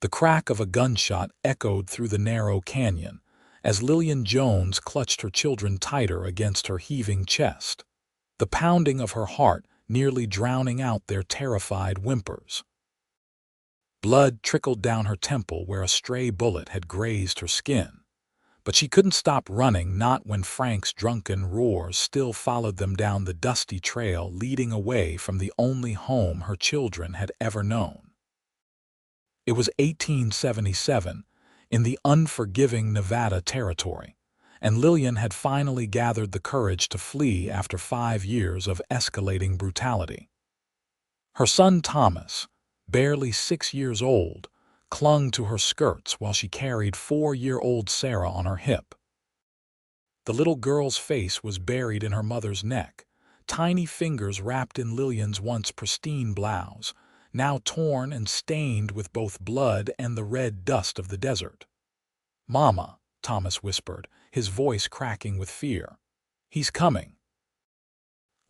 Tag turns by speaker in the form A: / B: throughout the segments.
A: The crack of a gunshot echoed through the narrow canyon as Lillian Jones clutched her children tighter against her heaving chest, the pounding of her heart nearly drowning out their terrified whimpers. Blood trickled down her temple where a stray bullet had grazed her skin, but she couldn't stop running, not when Frank's drunken roars still followed them down the dusty trail leading away from the only home her children had ever known. It was 1877, in the unforgiving Nevada territory, and Lillian had finally gathered the courage to flee after 5 years of escalating brutality. Her son Thomas, barely 6 years old, clung to her skirts while she carried 4-year-old Sarah on her hip. The little girl's face was buried in her mother's neck, tiny fingers wrapped in Lillian's once pristine blouse, now torn and stained with both blood and the red dust of the desert. "Mama," Thomas whispered, his voice cracking with fear. "He's coming."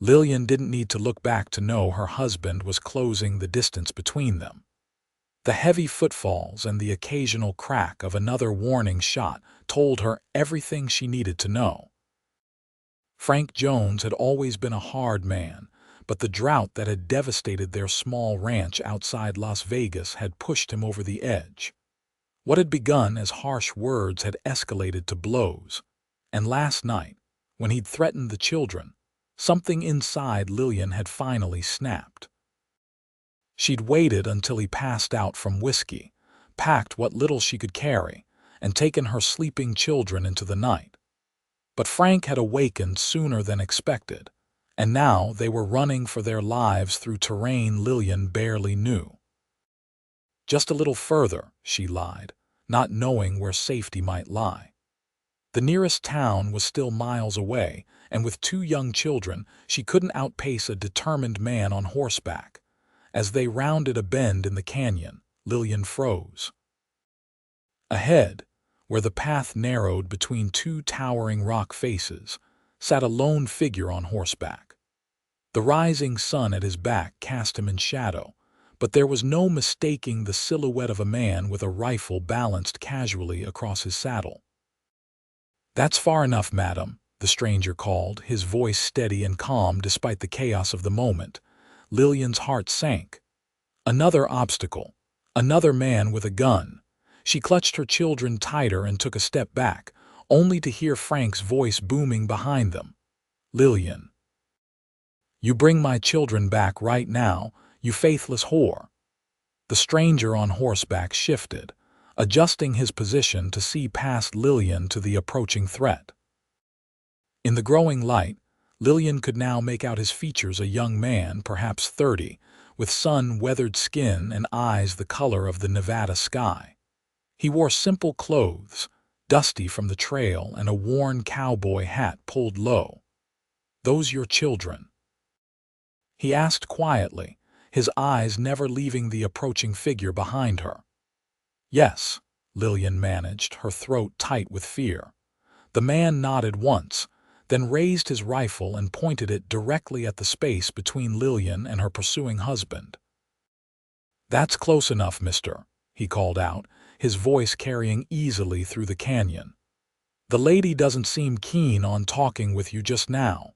A: Lillian didn't need to look back to know her husband was closing the distance between them. The heavy footfalls and the occasional crack of another warning shot told her everything she needed to know. Frank Jones had always been a hard man, but the drought that had devastated their small ranch outside Las Vegas had pushed him over the edge. What had begun as harsh words had escalated to blows, and last night, when he'd threatened the children, something inside Lillian had finally snapped. She'd waited until he passed out from whiskey, packed what little she could carry, and taken her sleeping children into the night. But Frank had awakened sooner than expected, and now they were running for their lives through terrain Lillian barely knew. "Just a little further," she lied, not knowing where safety might lie. The nearest town was still miles away, and with 2 young children, she couldn't outpace a determined man on horseback. As they rounded a bend in the canyon, Lillian froze. Ahead, where the path narrowed between 2 towering rock faces, sat a lone figure on horseback. The rising sun at his back cast him in shadow, but there was no mistaking the silhouette of a man with a rifle balanced casually across his saddle. "That's far enough, madam," the stranger called, his voice steady and calm despite the chaos of the moment. Lillian's heart sank. Another obstacle, another man with a gun. She clutched her children tighter and took a step back, only to hear Frank's voice booming behind them. "Lillian, you bring my children back right now, you faithless whore." The stranger on horseback shifted, adjusting his position to see past Lillian to the approaching threat. In the growing light, Lillian could now make out his features, a young man, perhaps 30, with sun-weathered skin and eyes the color of the Nevada sky. He wore simple clothes, dusty from the trail, and a worn cowboy hat pulled low. "Those your children?" he asked quietly, his eyes never leaving the approaching figure behind her. "Yes," Lillian managed, her throat tight with fear. The man nodded once, then raised his rifle and pointed it directly at the space between Lillian and her pursuing husband. "That's close enough, mister," he called out, his voice carrying easily through the canyon. "The lady doesn't seem keen on talking with you just now."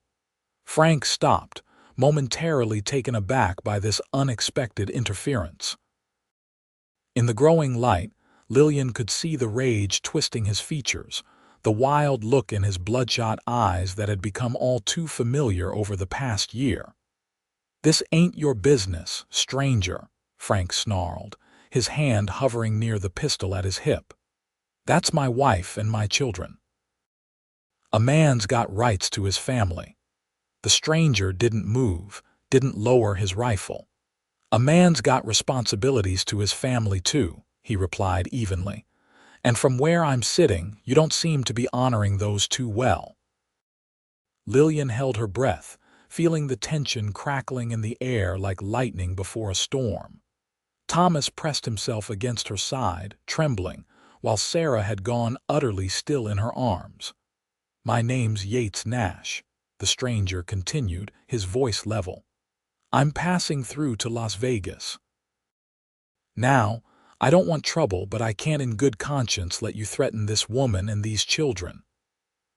A: Frank stopped, momentarily taken aback by this unexpected interference. In the growing light, Lillian could see the rage twisting his features, the wild look in his bloodshot eyes that had become all too familiar over the past year. "This ain't your business, stranger," Frank snarled, his hand hovering near the pistol at his hip. "That's my wife and my children. A man's got rights to his family." The stranger didn't move, didn't lower his rifle. "A man's got responsibilities to his family too," he replied evenly. "And from where I'm sitting, you don't seem to be honoring those too well." Lillian held her breath, feeling the tension crackling in the air like lightning before a storm. Thomas pressed himself against her side, trembling, while Sarah had gone utterly still in her arms. "My name's Yates Nash," the stranger continued, his voice level. "I'm passing through to Las Vegas." Now, I don't want trouble, but I can't in good conscience let you threaten this woman and these children."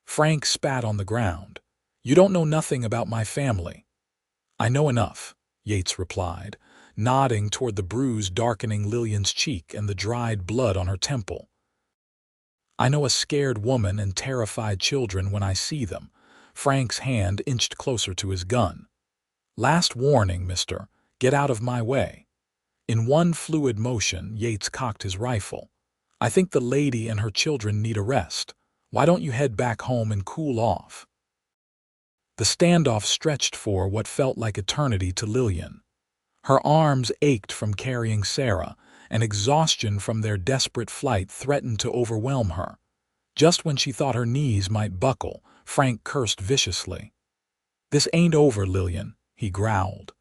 A: Frank spat on the ground. "You don't know nothing about my family." "I know enough," Yates replied, nodding toward the bruise darkening Lillian's cheek and the dried blood on her temple. "I know a scared woman and terrified children when I see them." Frank's hand inched closer to his gun. "Last warning, mister. Get out of my way." In one fluid motion, Yates cocked his rifle. "I think the lady and her children need a rest. Why don't you head back home and cool off?" The standoff stretched for what felt like eternity to Lillian. Her arms ached from carrying Sarah, and exhaustion from their desperate flight threatened to overwhelm her. Just when she thought her knees might buckle, Frank cursed viciously. "This ain't over, Lillian," he growled.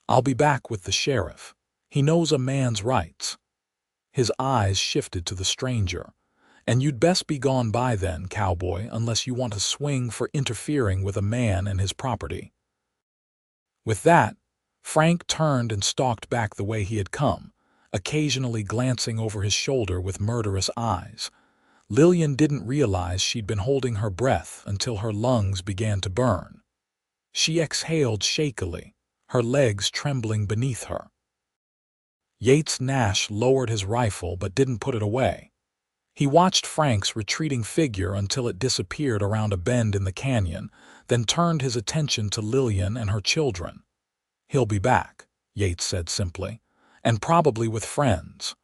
A: "I'll be back with the sheriff. He knows a man's rights." His eyes shifted to the stranger. "And you'd best be gone by then, cowboy, unless you want to swing for interfering with a man and his property." With that, Frank turned and stalked back the way he had come, occasionally glancing over his shoulder with murderous eyes. Lillian didn't realize she'd been holding her breath until her lungs began to burn. She exhaled shakily, her legs trembling beneath her. Yates Nash lowered his rifle but didn't put it away. He watched Frank's retreating figure until it disappeared around a bend in the canyon, then turned his attention to Lillian and her children. "He'll be back," Yates said simply, "and probably with friends."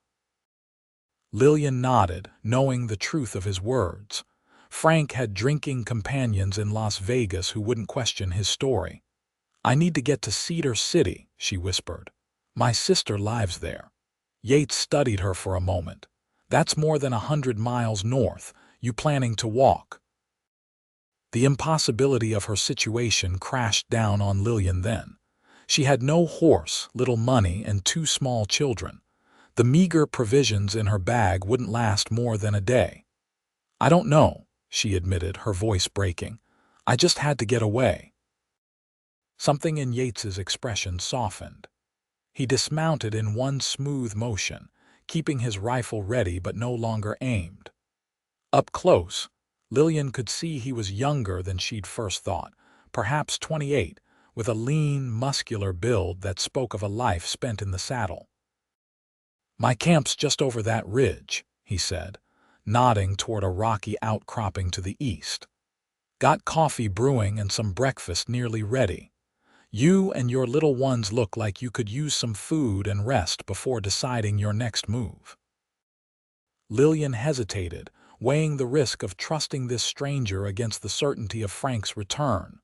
A: Lillian nodded, knowing the truth of his words. Frank had drinking companions in Las Vegas who wouldn't question his story. "I need to get to Cedar City," she whispered. "My sister lives there." Yates studied her for a moment. "That's more than 100 miles north. You planning to walk?" The impossibility of her situation crashed down on Lillian then. She had no horse, little money, and 2 small children. The meager provisions in her bag wouldn't last more than a day. "I don't know," she admitted, her voice breaking. "I just had to get away." Something in Yates's expression softened. He dismounted in one smooth motion, keeping his rifle ready but no longer aimed. Up close, Lillian could see he was younger than she'd first thought, perhaps 28, with a lean, muscular build that spoke of a life spent in the saddle. "My camp's just over that ridge," he said, nodding toward a rocky outcropping to the east. "Got coffee brewing and some breakfast nearly ready. You and your little ones look like you could use some food and rest before deciding your next move." Lillian hesitated, weighing the risk of trusting this stranger against the certainty of Frank's return.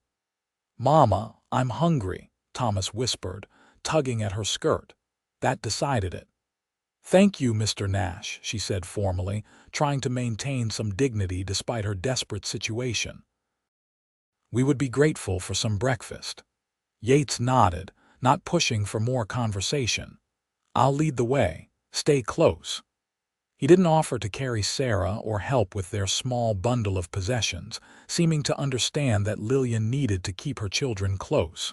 A: "Mama, I'm hungry," Thomas whispered, tugging at her skirt. That decided it. "Thank you, Mr. Nash," she said formally, trying to maintain some dignity despite her desperate situation. "We would be grateful for some breakfast." Yates nodded, not pushing for more conversation. "I'll lead the way. Stay close." He didn't offer to carry Sarah or help with their small bundle of possessions, seeming to understand that Lillian needed to keep her children close.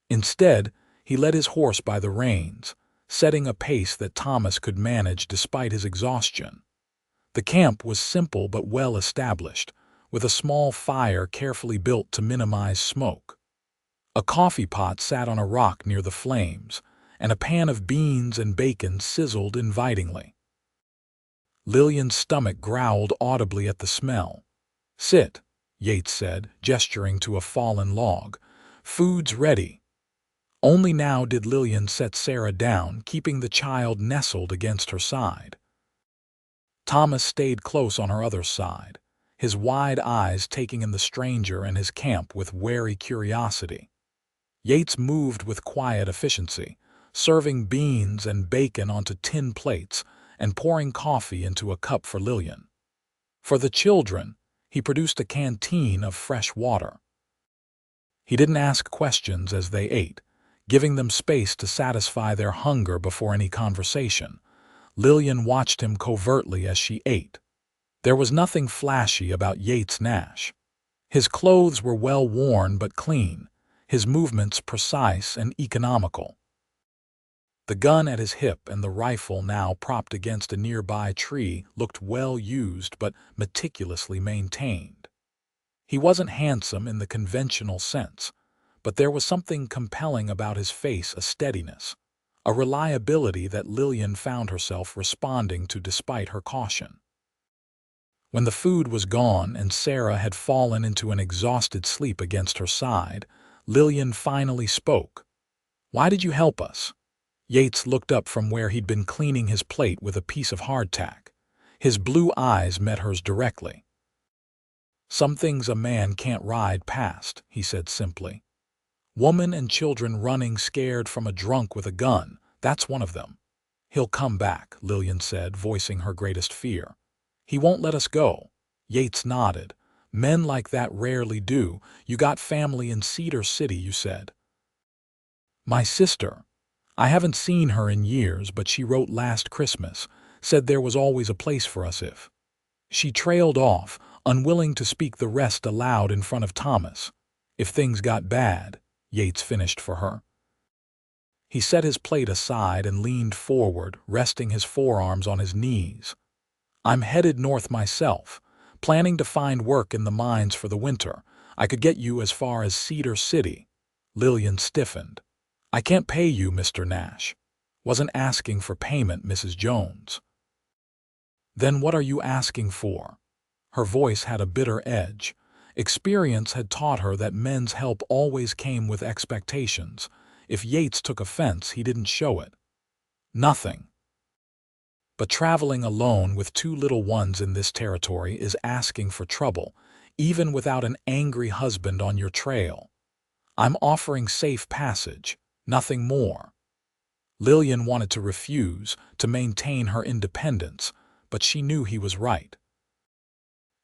A: Instead, he led his horse by the reins, setting a pace that Thomas could manage despite his exhaustion. The camp was simple but well established, with a small fire carefully built to minimize smoke. A coffee pot sat on a rock near the flames, and a pan of beans and bacon sizzled invitingly. Lillian's stomach growled audibly at the smell. "Sit," Yates said, gesturing to a fallen log. "Food's ready." Only now did Lillian set Sarah down, keeping the child nestled against her side. Thomas stayed close on her other side, his wide eyes taking in the stranger and his camp with wary curiosity. Yates moved with quiet efficiency, serving beans and bacon onto tin plates and pouring coffee into a cup for Lillian. For the children, he produced a canteen of fresh water. He didn't ask questions as they ate, giving them space to satisfy their hunger before any conversation. Lillian watched him covertly as she ate. There was nothing flashy about Yates Nash. His clothes were well worn but clean, his movements precise and economical. The gun at his hip and the rifle now propped against a nearby tree looked well used but meticulously maintained. He wasn't handsome in the conventional sense, but there was something compelling about his face, a steadiness, a reliability that Lillian found herself responding to despite her caution. When the food was gone and Sarah had fallen into an exhausted sleep against her side, Lillian finally spoke. "Why did you help us?" Yates looked up from where he'd been cleaning his plate with a piece of hardtack. His blue eyes met hers directly. "Some things a man can't ride past," he said simply. "Woman and children running scared from a drunk with a gun, that's one of them." "He'll come back," Lillian said, voicing her greatest fear. "He won't let us go." Yates nodded. "Men like that rarely do. You got family in Cedar City, you said." "My sister. I haven't seen her in years, but she wrote last Christmas, said there was always a place for us if—" She trailed off, unwilling to speak the rest aloud in front of Thomas. "If things got bad," Yates finished for her. He set his plate aside and leaned forward, resting his forearms on his knees. "I'm headed north myself, planning to find work in the mines for the winter. I could get you as far as Cedar City." Lillian stiffened. "I can't pay you, Mr. Nash." "Wasn't asking for payment, Mrs. Jones." "Then what are you asking for?" Her voice had a bitter edge. Experience had taught her that men's help always came with expectations. If Yates took offense, he didn't show it. "Nothing. But traveling alone with 2 little ones in this territory is asking for trouble, even without an angry husband on your trail. I'm offering safe passage, nothing more." Lillian wanted to refuse, to maintain her independence, but she knew he was right.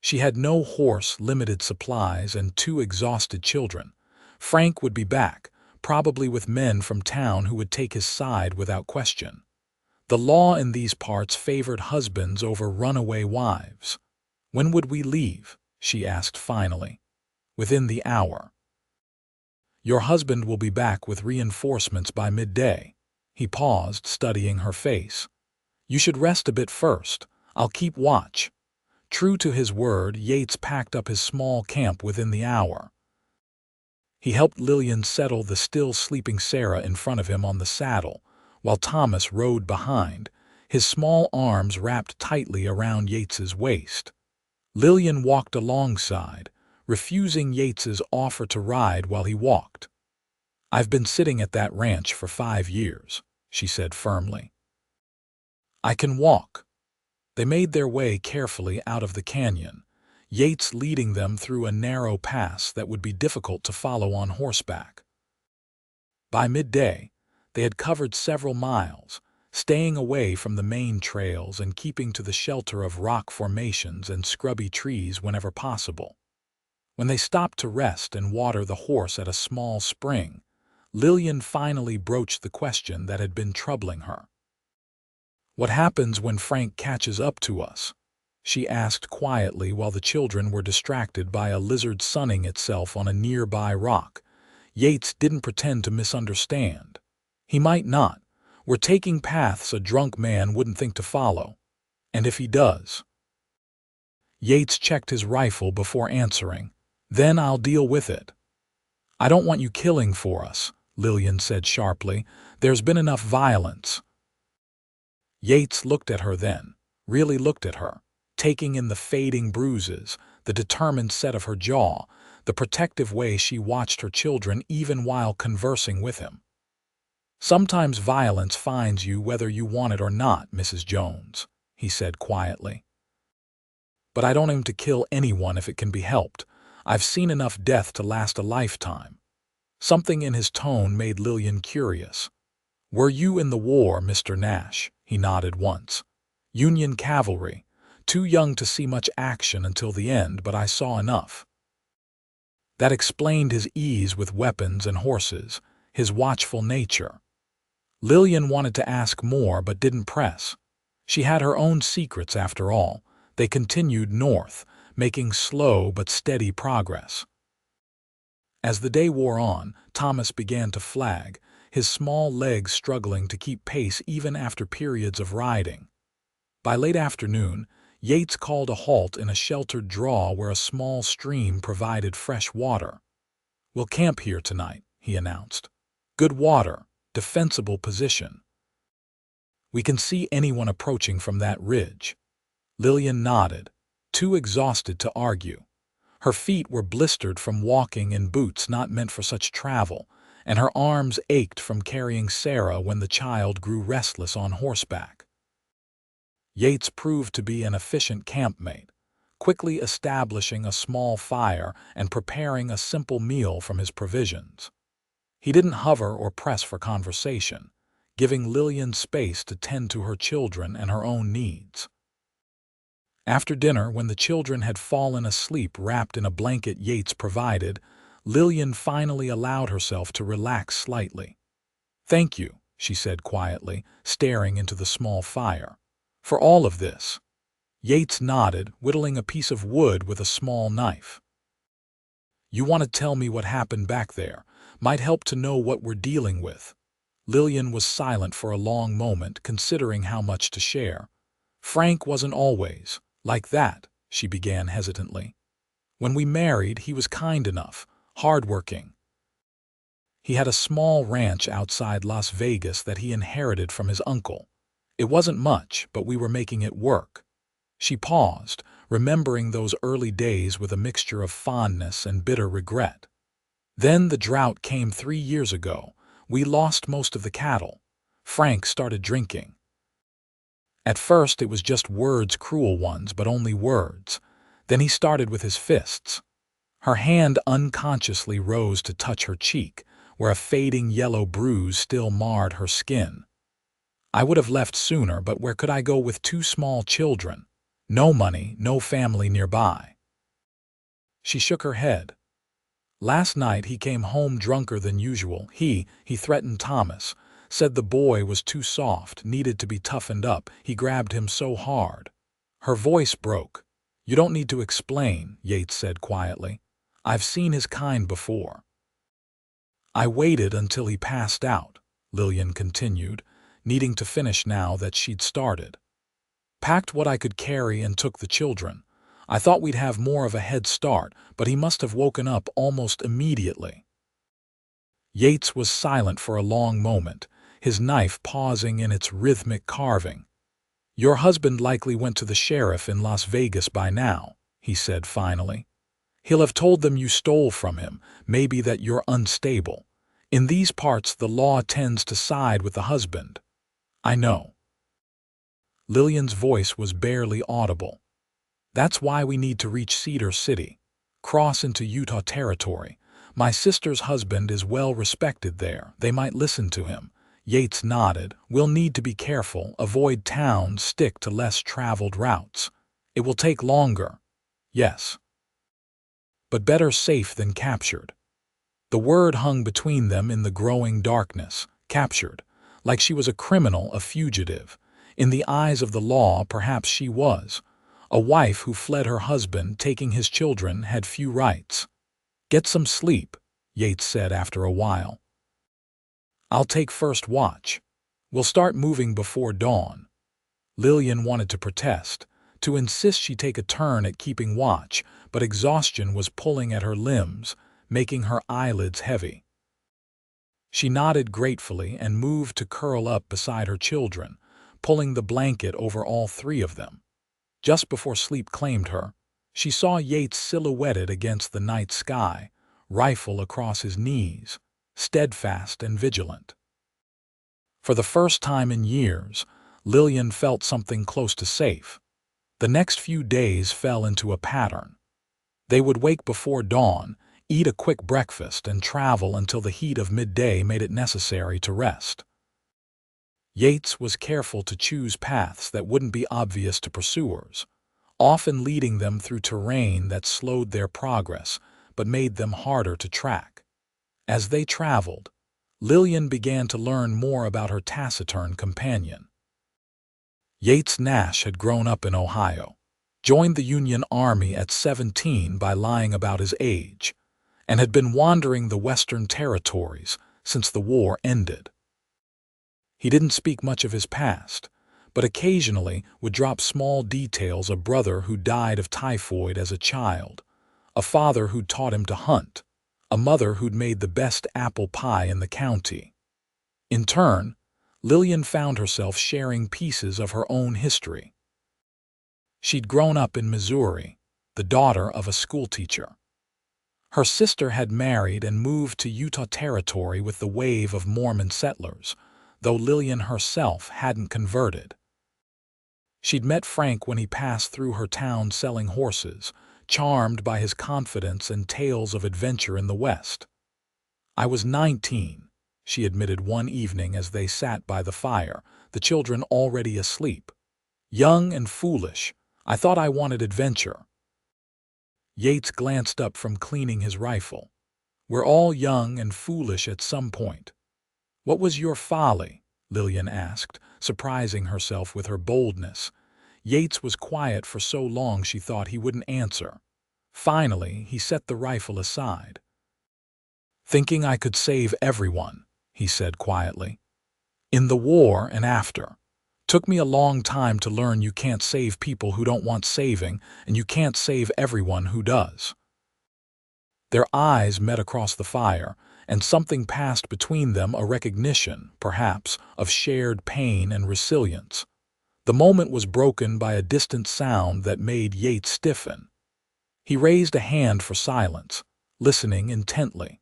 A: She had no horse, limited supplies, and 2 exhausted children. Frank would be back, probably with men from town who would take his side without question. The law in these parts favored husbands over runaway wives. "When would we leave?" she asked finally. "Within the hour. Your husband will be back with reinforcements by midday." He paused, studying her face. "You should rest a bit first. I'll keep watch." True to his word, Yates packed up his small camp within the hour. He helped Lillian settle the still sleeping Sarah in front of him on the saddle, while Thomas rode behind, his small arms wrapped tightly around Yates's waist. Lillian walked alongside, refusing Yates's offer to ride while he walked. "I've been sitting at that ranch for 5 years," she said firmly. "I can walk." They made their way carefully out of the canyon, Yates leading them through a narrow pass that would be difficult to follow on horseback. By midday, they had covered several miles, staying away from the main trails and keeping to the shelter of rock formations and scrubby trees whenever possible. When they stopped to rest and water the horse at a small spring, Lillian finally broached the question that had been troubling her. "What happens when Frank catches up to us?" she asked quietly while the children were distracted by a lizard sunning itself on a nearby rock. Yates didn't pretend to misunderstand. "He might not. We're taking paths a drunk man wouldn't think to follow. And if he does?" Yates checked his rifle before answering. "Then I'll deal with it." "I don't want you killing for us," Lillian said sharply. "There's been enough violence." Yates looked at her then, really looked at her, taking in the fading bruises, the determined set of her jaw, the protective way she watched her children even while conversing with him. "Sometimes violence finds you whether you want it or not, Mrs. Jones," he said quietly. "But I don't aim to kill anyone if it can be helped. I've seen enough death to last a lifetime." Something in his tone made Lillian curious. "Were you in the war, Mr. Nash?" He nodded once. "Union cavalry. Too young to see much action until the end, but I saw enough." That explained his ease with weapons and horses, his watchful nature. Lillian wanted to ask more but didn't press. She had her own secrets after all. They continued north, making slow but steady progress. As the day wore on, Thomas began to flag, his small legs struggling to keep pace even after periods of riding. By late afternoon, Yates called a halt in a sheltered draw where a small stream provided fresh water. "We'll camp here tonight," he announced. "Good water, defensible position. We can see anyone approaching from that ridge." Lillian nodded, too exhausted to argue. Her feet were blistered from walking in boots not meant for such travel, and her arms ached from carrying Sarah when the child grew restless on horseback. Yates proved to be an efficient campmate, quickly establishing a small fire and preparing a simple meal from his provisions. He didn't hover or press for conversation, giving Lillian space to tend to her children and her own needs. After dinner, when the children had fallen asleep wrapped in a blanket Yates provided, Lillian finally allowed herself to relax slightly. "Thank you," she said quietly, staring into the small fire. "For all of this." Yates nodded, whittling a piece of wood with a small knife. "You want to tell me what happened back there? Might help to know what we're dealing with." Lillian was silent for a long moment, considering how much to share. "Frank wasn't always like that," she began hesitantly. "When we married, he was kind enough, hardworking. He had a small ranch outside Las Vegas that he inherited from his uncle. It wasn't much, but we were making it work." She paused, remembering those early days with a mixture of fondness and bitter regret. "Then the drought came 3 years ago. We lost most of the cattle. Frank started drinking. At first it was just words, cruel ones, but only words. Then he started with his fists." Her hand unconsciously rose to touch her cheek, where a fading yellow bruise still marred her skin. "I would have left sooner, but where could I go with 2 small children? No money, no family nearby." She shook her head. "Last night he came home drunker than usual. He threatened Thomas, said the boy was too soft, needed to be toughened up. He grabbed him so hard." Her voice broke. "You don't need to explain," Yates said quietly. "I've seen his kind before." "I waited until he passed out," Lillian continued, needing to finish now that she'd started. "Packed what I could carry and took the children. I thought we'd have more of a head start, but he must have woken up almost immediately." Yates was silent for a long moment, his knife pausing in its rhythmic carving. "Your husband likely went to the sheriff in Las Vegas by now," he said finally. "He'll have told them you stole from him, maybe that you're unstable. In these parts, the law tends to side with the husband." "I know." Lillian's voice was barely audible. "That's why we need to reach Cedar City, cross into Utah territory. My sister's husband is well respected there. They might listen to him." Yates nodded. "We'll need to be careful, avoid towns, stick to less traveled routes. It will take longer." "Yes. But better safe than captured." The word hung between them in the growing darkness. Captured. Like she was a criminal, a fugitive. In the eyes of the law, perhaps she was. A wife who fled her husband, taking his children, had few rights. "Get some sleep," Yates said after a while. "I'll take first watch. We'll start moving before dawn." Lillian wanted to protest, to insist she take a turn at keeping watch, but exhaustion was pulling at her limbs, making her eyelids heavy. She nodded gratefully and moved to curl up beside her children, pulling the blanket over all 3 of them. Just before sleep claimed her, she saw Yates silhouetted against the night sky, rifle across his knees, steadfast and vigilant. For the first time in years, Lillian felt something close to safe. The next few days fell into a pattern. They would wake before dawn, eat a quick breakfast, and travel until the heat of midday made it necessary to rest. Yates was careful to choose paths that wouldn't be obvious to pursuers, often leading them through terrain that slowed their progress but made them harder to track. As they traveled, Lillian began to learn more about her taciturn companion. Yates Nash had grown up in Ohio, joined the Union Army at 17 by lying about his age, and had been wandering the Western territories, since the war ended. He didn't speak much of his past, but occasionally would drop small details: a brother who died of typhoid as a child, a father who'd taught him to hunt, a mother who'd made the best apple pie in the county. In turn, Lillian found herself sharing pieces of her own history. She'd grown up in Missouri, the daughter of a schoolteacher. Her sister had married and moved to Utah Territory with the wave of Mormon settlers, though Lillian herself hadn't converted. She'd met Frank when he passed through her town selling horses, charmed by his confidence and tales of adventure in the West. "I was 19, she admitted one evening as they sat by the fire, the children already asleep. "Young and foolish. I thought I wanted adventure." Yates glanced up from cleaning his rifle. "We're all young and foolish at some point." "What was your folly?" Lillian asked, surprising herself with her boldness. Yates was quiet for so long she thought he wouldn't answer. Finally, he set the rifle aside. "Thinking I could save everyone," he said quietly. "In the war and after. Took me a long time to learn you can't save people who don't want saving, and you can't save everyone who does." Their eyes met across the fire, and something passed between them, a recognition, perhaps, of shared pain and resilience. The moment was broken by a distant sound that made Yates stiffen. He raised a hand for silence, listening intently.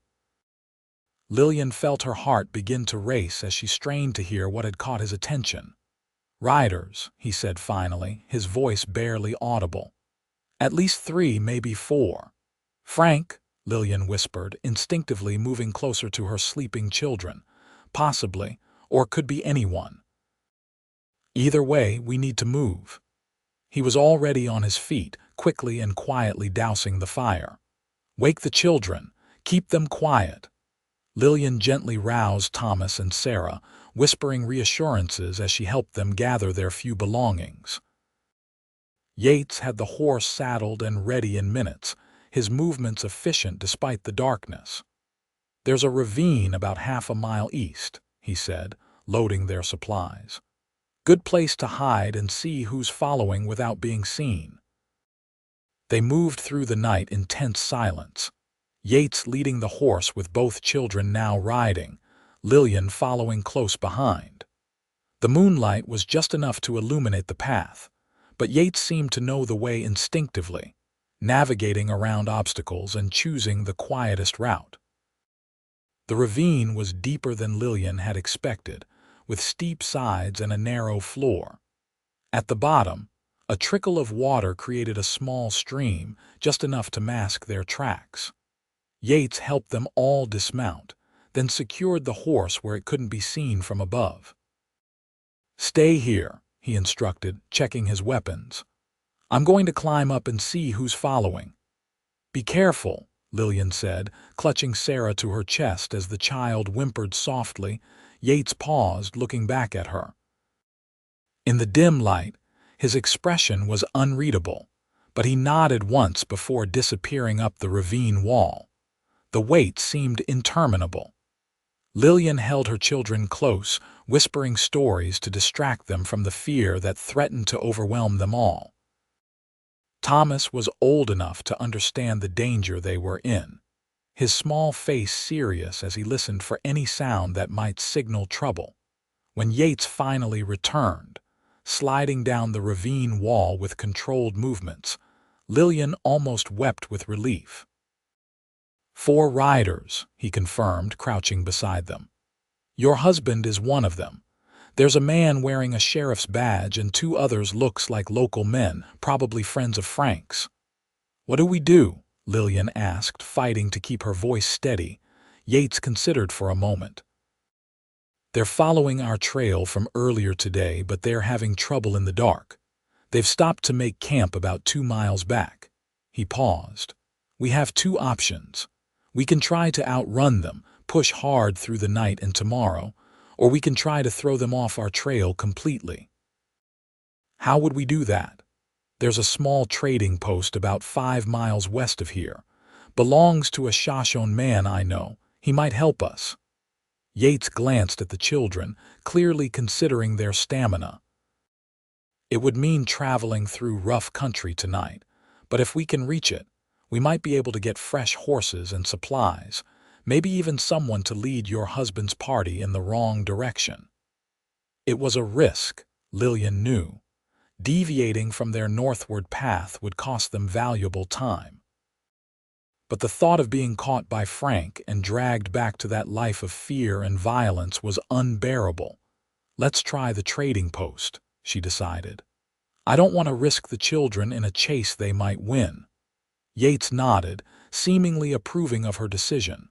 A: Lillian felt her heart begin to race as she strained to hear what had caught his attention. "Riders," he said finally, his voice barely audible. "At least 3, maybe 4. "Frank," Lillian whispered, instinctively moving closer to her sleeping children. "Possibly, or could be anyone. Either way, we need to move." He was already on his feet, quickly and quietly dousing the fire. "Wake the children. Keep them quiet." Lillian gently roused Thomas and Sarah, whispering reassurances as she helped them gather their few belongings. Yates had the horse saddled and ready in minutes, his movements efficient despite the darkness. "There's a ravine about half a mile east," he said, loading their supplies. "Good place to hide and see who's following without being seen." They moved through the night in tense silence, Yates leading the horse with both children now riding, Lillian following close behind. The moonlight was just enough to illuminate the path, but Yates seemed to know the way instinctively, navigating around obstacles and choosing the quietest route. The ravine was deeper than Lillian had expected, with steep sides and a narrow floor. At the bottom, a trickle of water created a small stream, just enough to mask their tracks. Yates helped them all dismount, then secured the horse where it couldn't be seen from above. "Stay here," he instructed, checking his weapons. "I'm going to climb up and see who's following." "Be careful," Lillian said, clutching Sarah to her chest as the child whimpered softly. Yates paused, looking back at her. In the dim light, his expression was unreadable, but he nodded once before disappearing up the ravine wall. The wait seemed interminable. Lillian held her children close, whispering stories to distract them from the fear that threatened to overwhelm them all. Thomas was old enough to understand the danger they were in, his small face serious as he listened for any sound that might signal trouble. When Yates finally returned, sliding down the ravine wall with controlled movements, Lillian almost wept with relief. "4 riders," he confirmed, crouching beside them. "Your husband is one of them. There's a man wearing a sheriff's badge and 2 others looks like local men, probably friends of Frank's." "What do we do?" Lillian asked, fighting to keep her voice steady. Yates considered for a moment. "They're following our trail from earlier today, but they're having trouble in the dark. They've stopped to make camp about 2 miles back." He paused. "We have 2 options. We can try to outrun them, push hard through the night and tomorrow, or we can try to throw them off our trail completely." "How would we do that?" "There's a small trading post about 5 miles west of here. Belongs to a Shoshone man I know. He might help us." Yates glanced at the children, clearly considering their stamina. It would mean traveling through rough country tonight, but if we can reach it, we might be able to get fresh horses and supplies, maybe even someone to lead your husband's party in the wrong direction. It was a risk, Lillian knew. Deviating from their northward path would cost them valuable time. But the thought of being caught by Frank and dragged back to that life of fear and violence was unbearable. Let's try the trading post, she decided. I don't want to risk the children in a chase they might win. Yates nodded, seemingly approving of her decision.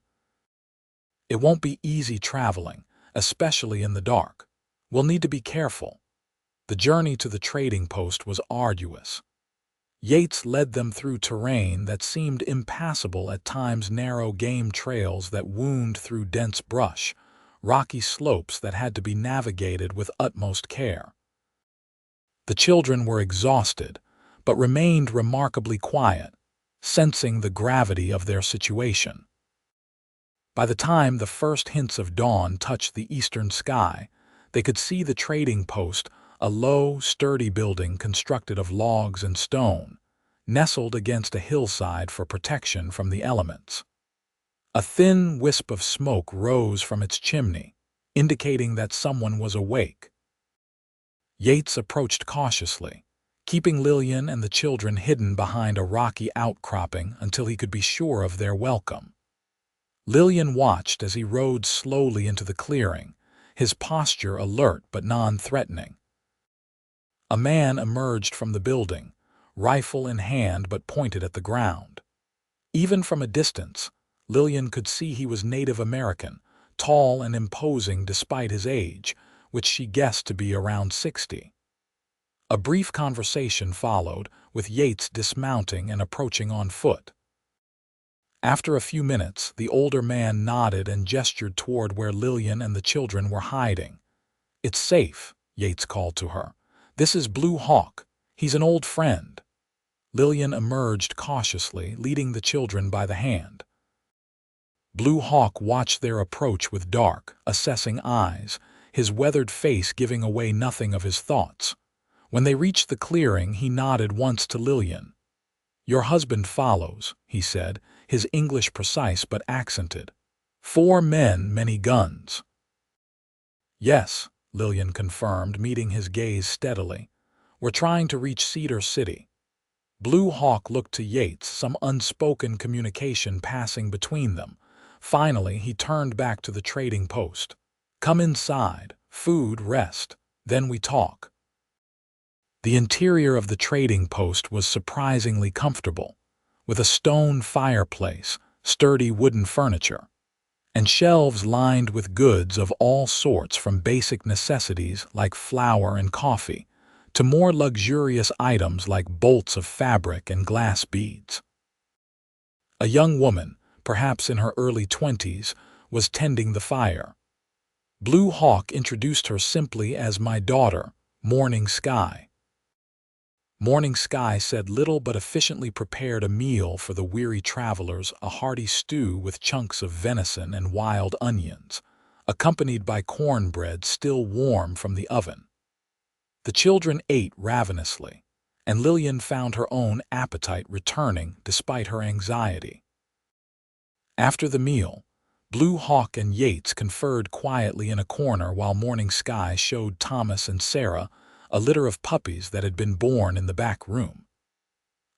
A: It won't be easy traveling, especially in the dark. We'll need to be careful. The journey to the trading post was arduous. Yates led them through terrain that seemed impassable at times, narrow game trails that wound through dense brush, rocky slopes that had to be navigated with utmost care. The children were exhausted, but remained remarkably quiet, sensing the gravity of their situation. By the time the first hints of dawn touched the eastern sky, they could see the trading post, a low, sturdy building constructed of logs and stone, nestled against a hillside for protection from the elements. A thin wisp of smoke rose from its chimney, indicating that someone was awake. Yates approached cautiously, keeping Lillian and the children hidden behind a rocky outcropping until he could be sure of their welcome. Lillian watched as he rode slowly into the clearing, his posture alert but non-threatening. A man emerged from the building, rifle in hand but pointed at the ground. Even from a distance, Lillian could see he was Native American, tall and imposing despite his age, which she guessed to be around 60. A brief conversation followed, with Yates dismounting and approaching on foot. After a few minutes, the older man nodded and gestured toward where Lillian and the children were hiding. "It's safe," Yates called to her. "This is Blue Hawk. He's an old friend." Lillian emerged cautiously, leading the children by the hand. Blue Hawk watched their approach with dark, assessing eyes, his weathered face giving away nothing of his thoughts. When they reached the clearing, he nodded once to Lillian. "Your husband follows," he said, his English precise but accented. "4 men, many guns." "Yes," Lillian confirmed, meeting his gaze steadily. "We're trying to reach Cedar City." Blue Hawk looked to Yates, some unspoken communication passing between them. Finally, he turned back to the trading post. "Come inside, food, rest, then we talk." The interior of the trading post was surprisingly comfortable, with a stone fireplace, sturdy wooden furniture, and shelves lined with goods of all sorts, from basic necessities like flour and coffee to more luxurious items like bolts of fabric and glass beads. A young woman, perhaps in her early 20s, was tending the fire. Blue Hawk introduced her simply as "my daughter, Morning Sky." Morning Sky said little but efficiently prepared a meal for the weary travelers, a hearty stew with chunks of venison and wild onions, accompanied by cornbread still warm from the oven. The children ate ravenously, and Lillian found her own appetite returning despite her anxiety. After the meal, Blue Hawk and Yates conferred quietly in a corner while Morning Sky showed Thomas and Sarah a litter of puppies that had been born in the back room.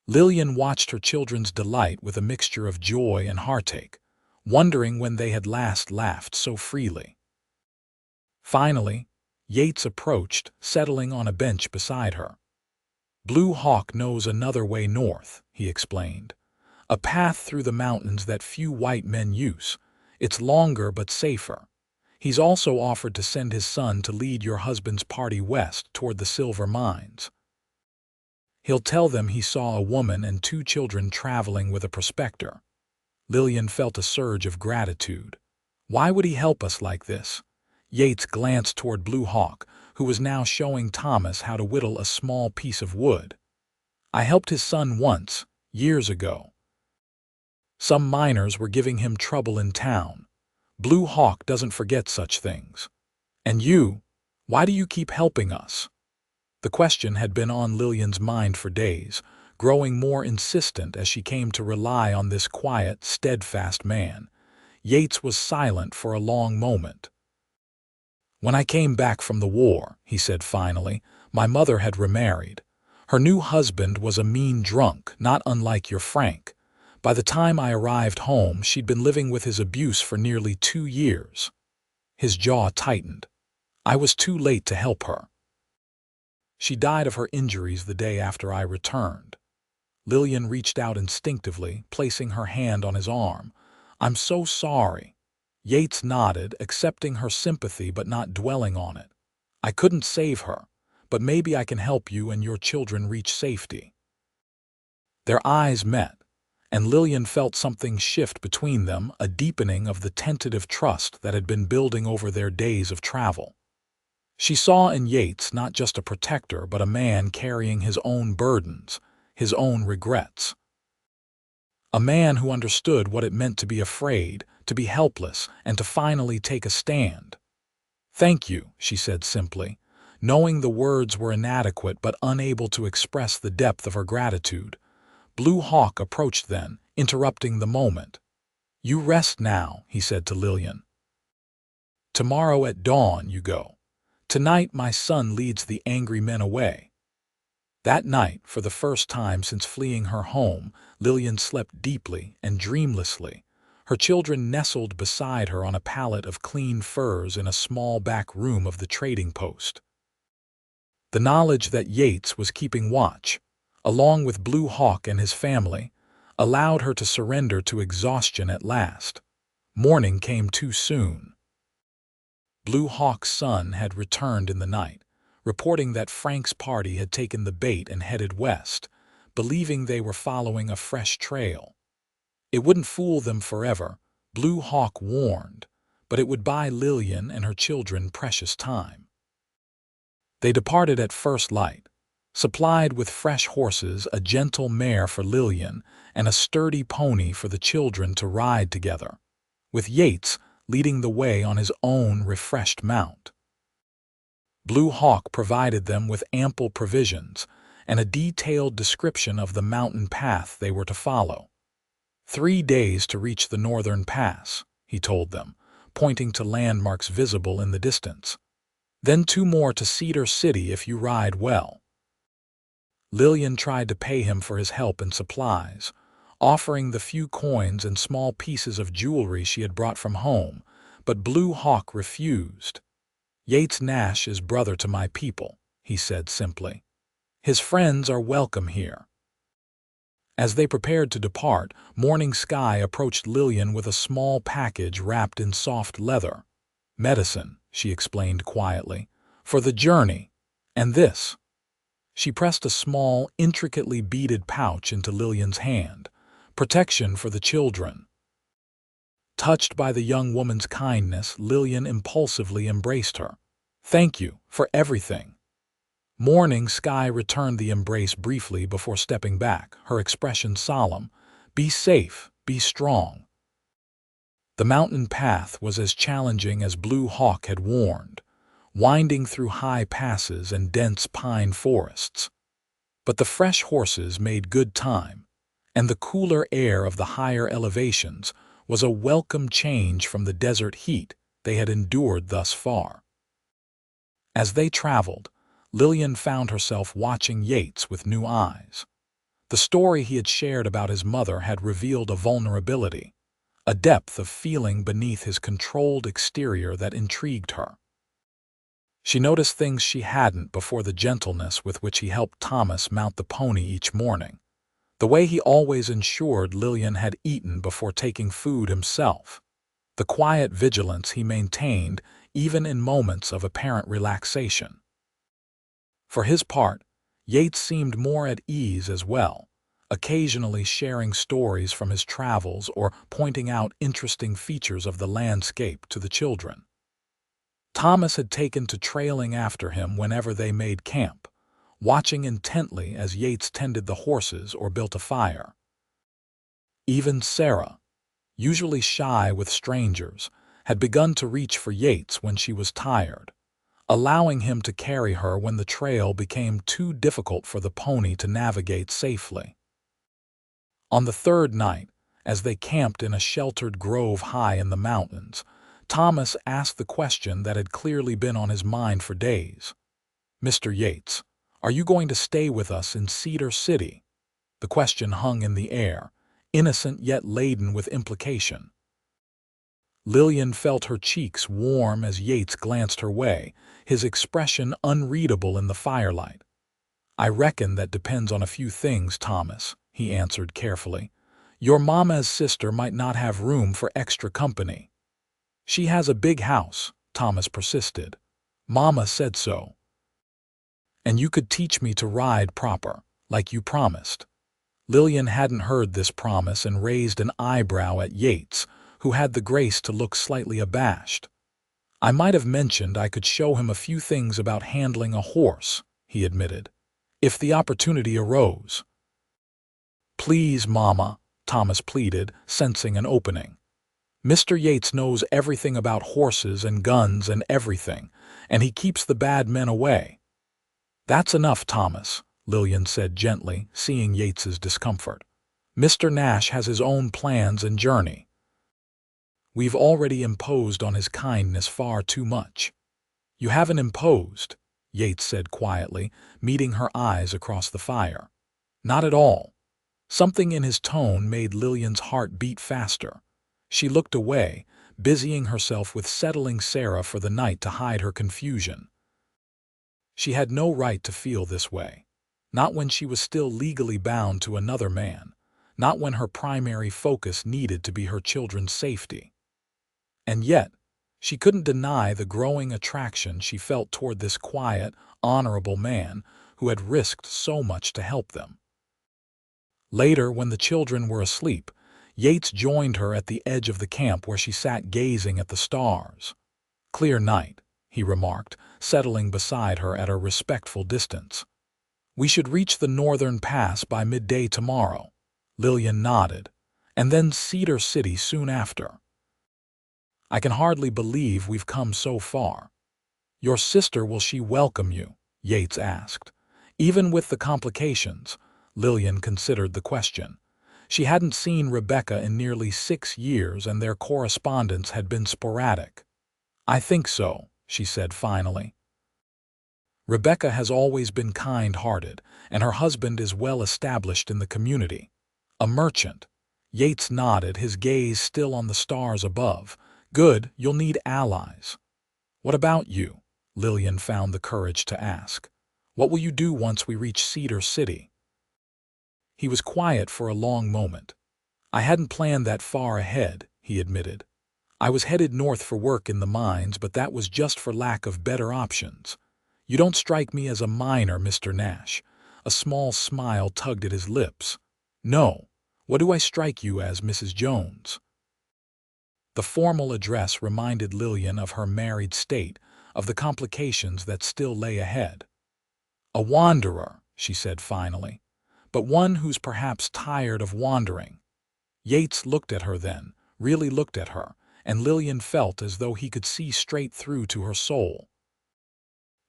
A: Lillian watched her children's delight with a mixture of joy and heartache, wondering when they had last laughed so freely. Finally, Yates approached, settling on a bench beside her. "Blue Hawk knows another way north," he explained. "A path through the mountains that few white men use. It's longer but safer. He's also offered to send his son to lead your husband's party west toward the silver mines. He'll tell them he saw a woman and 2 children traveling with a prospector." Lillian felt a surge of gratitude. Why would he help us like this? Yates glanced toward Blue Hawk, who was now showing Thomas how to whittle a small piece of wood. "I helped his son once, years ago. Some miners were giving him trouble in town. Blue Hawk doesn't forget such things. And you, why do you keep helping us? The question had been on Lillian's mind for days, growing more insistent as she came to rely on this quiet, steadfast man. Yates was silent for a long moment. "When I came back from the war," he said finally, "my mother had remarried. Her new husband was a mean drunk, not unlike your Frank. By the time I arrived home, she'd been living with his abuse for nearly 2 years. His jaw tightened. I was too late to help her. She died of her injuries the day after I returned." Lillian reached out instinctively, placing her hand on his arm. "I'm so sorry." Yates nodded, accepting her sympathy but not dwelling on it. "I couldn't save her, but maybe I can help you and your children reach safety." Their eyes met, and Lillian felt something shift between them, a deepening of the tentative trust that had been building over their days of travel. She saw in Yates not just a protector, but a man carrying his own burdens, his own regrets. A man who understood what it meant to be afraid, to be helpless, and to finally take a stand. "Thank you," she said simply, knowing the words were inadequate but unable to express the depth of her gratitude. Blue Hawk approached then, interrupting the moment. "You rest now," he said to Lillian. "Tomorrow at dawn you go. Tonight my son leads the angry men away." That night, for the first time since fleeing her home, Lillian slept deeply and dreamlessly, her children nestled beside her on a pallet of clean furs in a small back room of the trading post. The knowledge that Yates was keeping watch, along with Blue Hawk and his family, allowed her to surrender to exhaustion at last. Morning came too soon. Blue Hawk's son had returned in the night, reporting that Frank's party had taken the bait and headed west, believing they were following a fresh trail. It wouldn't fool them forever, Blue Hawk warned, but it would buy Lillian and her children precious time. They departed at first light, supplied with fresh horses, a gentle mare for Lillian, and a sturdy pony for the children to ride together, with Yates leading the way on his own refreshed mount. Blue Hawk provided them with ample provisions and a detailed description of the mountain path they were to follow. 3 days to reach the northern pass, he told them, pointing to landmarks visible in the distance. Then 2 more to Cedar City if you ride well. Lillian tried to pay him for his help and supplies, offering the few coins and small pieces of jewelry she had brought from home, but Blue Hawk refused. "Yates Nash is brother to my people," he said simply. "His friends are welcome here." As they prepared to depart, Morning Sky approached Lillian with a small package wrapped in soft leather. "Medicine," she explained quietly, "for the journey. And this." She pressed a small, intricately beaded pouch into Lillian's hand. "Protection for the children." Touched by the young woman's kindness, Lillian impulsively embraced her. "Thank you for everything." Morning Sky returned the embrace briefly before stepping back, her expression solemn. "Be safe, be strong." The mountain path was as challenging as Blue Hawk had warned, winding through high passes and dense pine forests. But the fresh horses made good time, and the cooler air of the higher elevations was a welcome change from the desert heat they had endured thus far. As they traveled, Lillian found herself watching Yates with new eyes. The story he had shared about his mother had revealed a vulnerability, a depth of feeling beneath his controlled exterior that intrigued her. She noticed things she hadn't before: the gentleness with which he helped Thomas mount the pony each morning, the way he always ensured Lillian had eaten before taking food himself, the quiet vigilance he maintained even in moments of apparent relaxation. For his part, Yates seemed more at ease as well, occasionally sharing stories from his travels or pointing out interesting features of the landscape to the children. Thomas had taken to trailing after him whenever they made camp, watching intently as Yates tended the horses or built a fire. Even Sarah, usually shy with strangers, had begun to reach for Yates when she was tired, allowing him to carry her when the trail became too difficult for the pony to navigate safely. On the third night, as they camped in a sheltered grove high in the mountains, Thomas asked the question that had clearly been on his mind for days. "Mr. Yates, are you going to stay with us in Cedar City?" The question hung in the air, innocent yet laden with implication. Lillian felt her cheeks warm as Yates glanced her way, his expression unreadable in the firelight. "I reckon that depends on a few things, Thomas," he answered carefully. "Your mama's sister might not have room for extra company." "She has a big house," Thomas persisted. "Mama said so. And you could teach me to ride proper, like you promised." Lillian hadn't heard this promise and raised an eyebrow at Yates, who had the grace to look slightly abashed. "I might have mentioned I could show him a few things about handling a horse," he admitted, "if the opportunity arose." "Please, Mama," Thomas pleaded, sensing an opening. "Mr. Yates knows everything about horses and guns and everything, and he keeps the bad men away." "That's enough, Thomas," Lillian said gently, seeing Yates's discomfort. "Mr. Nash has his own plans and journey. We've already imposed on his kindness far too much." "You haven't imposed," Yates said quietly, meeting her eyes across the fire. "Not at all." Something in his tone made Lillian's heart beat faster. She looked away, busying herself with settling Sarah for the night to hide her confusion. She had no right to feel this way. Not when she was still legally bound to another man. Not when her primary focus needed to be her children's safety. And yet, she couldn't deny the growing attraction she felt toward this quiet, honorable man who had risked so much to help them. Later, when the children were asleep, Yates joined her at the edge of the camp where she sat gazing at the stars. "Clear night," he remarked, settling beside her at a respectful distance. "We should reach the northern pass by midday tomorrow." Lillian nodded. "And then Cedar City soon after." "I can hardly believe we've come so far." "Your sister, will she welcome you?" Yates asked. Even with the complications, Lillian considered the question. She hadn't seen Rebecca in nearly 6 years and their correspondence had been sporadic. "I think so," she said finally. "Rebecca has always been kind-hearted, and her husband is well established in the community. A merchant." Yates nodded, his gaze still on the stars above. "Good, you'll need allies." "What about you?" Lillian found the courage to ask. "What will you do once we reach Cedar City?" He was quiet for a long moment. "I hadn't planned that far ahead," he admitted. "I was headed north for work in the mines, but that was just for lack of better options. You don't strike me as a miner, Mr. Nash." A small smile tugged at his lips. "No. What do I strike you as, Mrs. Jones?" The formal address reminded Lillian of her married state, of the complications that still lay ahead. "A wanderer," she said finally, "but one who's perhaps tired of wandering." Yates looked at her then, really looked at her, and Lillian felt as though he could see straight through to her soul.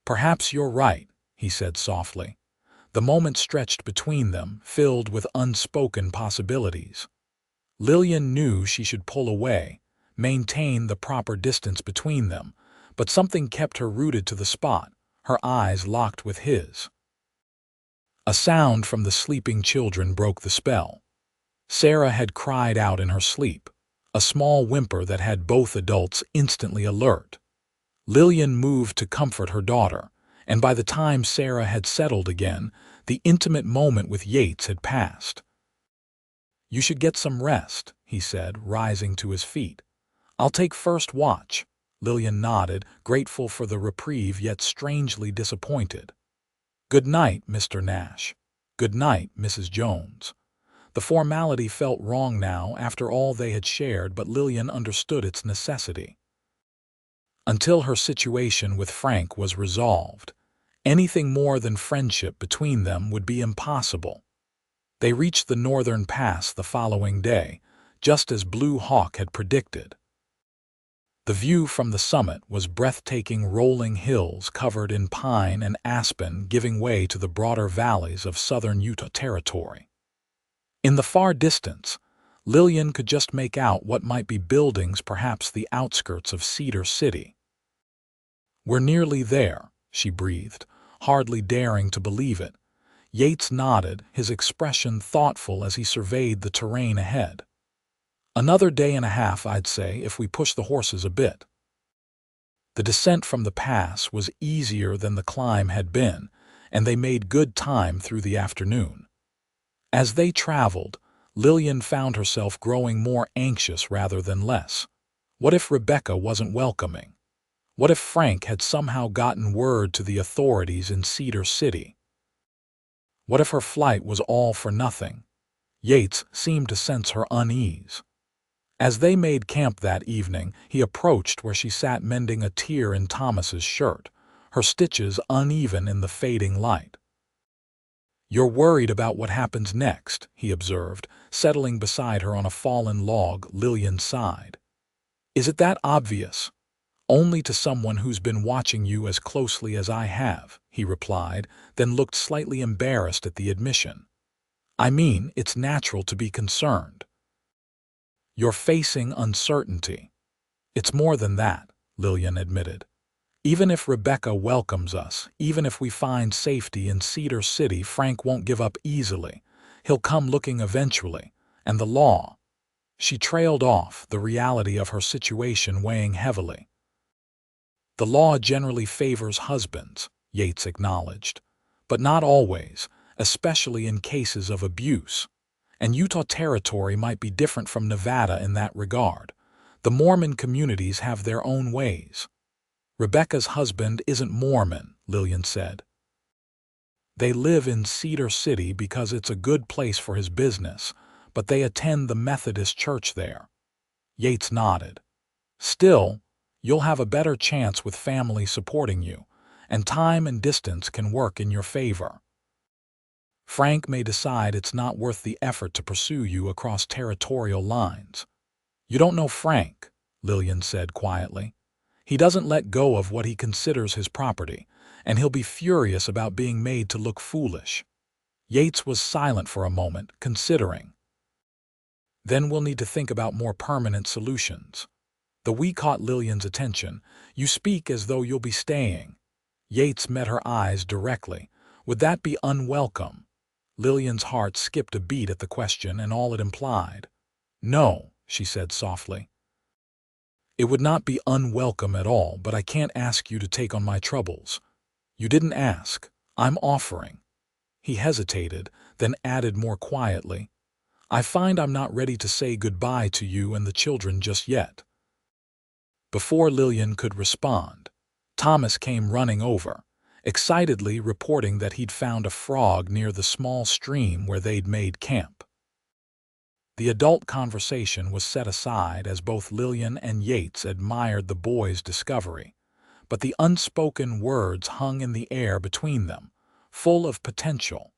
A: "Perhaps you're right," he said softly. The moment stretched between them, filled with unspoken possibilities. Lillian knew she should pull away, maintain the proper distance between them, but something kept her rooted to the spot, her eyes locked with his. A sound from the sleeping children broke the spell. Sarah had cried out in her sleep, a small whimper that had both adults instantly alert. Lillian moved to comfort her daughter, and by the time Sarah had settled again, the intimate moment with Yates had passed. "You should get some rest," he said, rising to his feet. "I'll take first watch." Lillian nodded, grateful for the reprieve yet strangely disappointed. "Good night, Mr. Nash." "Good night, Mrs. Jones." The formality felt wrong now after all they had shared, but Lillian understood its necessity. Until her situation with Frank was resolved, anything more than friendship between them would be impossible. They reached the northern pass the following day, just as Blue Hawk had predicted. The view from the summit was breathtaking, rolling hills covered in pine and aspen giving way to the broader valleys of southern Utah Territory. In the far distance, Lillian could just make out what might be buildings, perhaps the outskirts of Cedar City. "We're nearly there," she breathed, hardly daring to believe it. Yates nodded, his expression thoughtful as he surveyed the terrain ahead. "Another day and a half, I'd say, if we push the horses a bit." The descent from the pass was easier than the climb had been, and they made good time through the afternoon. As they traveled, Lillian found herself growing more anxious rather than less. What if Rebecca wasn't welcoming? What if Frank had somehow gotten word to the authorities in Cedar City? What if her flight was all for nothing? Yates seemed to sense her unease. As they made camp that evening, he approached where she sat mending a tear in Thomas's shirt, her stitches uneven in the fading light. "You're worried about what happens next," he observed, settling beside her on a fallen log. Lillian sighed. "Is it that obvious?" "Only to someone who's been watching you as closely as I have," he replied, then looked slightly embarrassed at the admission. "I mean, it's natural to be concerned. You're facing uncertainty." "It's more than that," Lillian admitted. "Even if Rebecca welcomes us, even if we find safety in Cedar City, Frank won't give up easily. He'll come looking eventually. And the law." She trailed off, the reality of her situation weighing heavily. "The law generally favors husbands," Yates acknowledged. "But not always, especially in cases of abuse. And Utah Territory might be different from Nevada in that regard. The Mormon communities have their own ways." "Rebecca's husband isn't Mormon," Lillian said. "They live in Cedar City because it's a good place for his business, but they attend the Methodist church there." Yates nodded. "Still, you'll have a better chance with family supporting you, and time and distance can work in your favor. Frank may decide it's not worth the effort to pursue you across territorial lines." "You don't know Frank," Lillian said quietly. "He doesn't let go of what he considers his property, and he'll be furious about being made to look foolish." Yates was silent for a moment, considering. "Then we'll need to think about more permanent solutions." The "we" caught Lillian's attention. "You speak as though you'll be staying." Yates met her eyes directly. "Would that be unwelcome?" Lillian's heart skipped a beat at the question and all it implied. "No," she said softly. "It would not be unwelcome at all, but I can't ask you to take on my troubles." "You didn't ask. I'm offering." He hesitated, then added more quietly, "I find I'm not ready to say goodbye to you and the children just yet." Before Lillian could respond, Thomas came running over, excitedly reporting that he'd found a frog near the small stream where they'd made camp. The adult conversation was set aside as both Lillian and Yates admired the boy's discovery, but the unspoken words hung in the air between them, full of potential.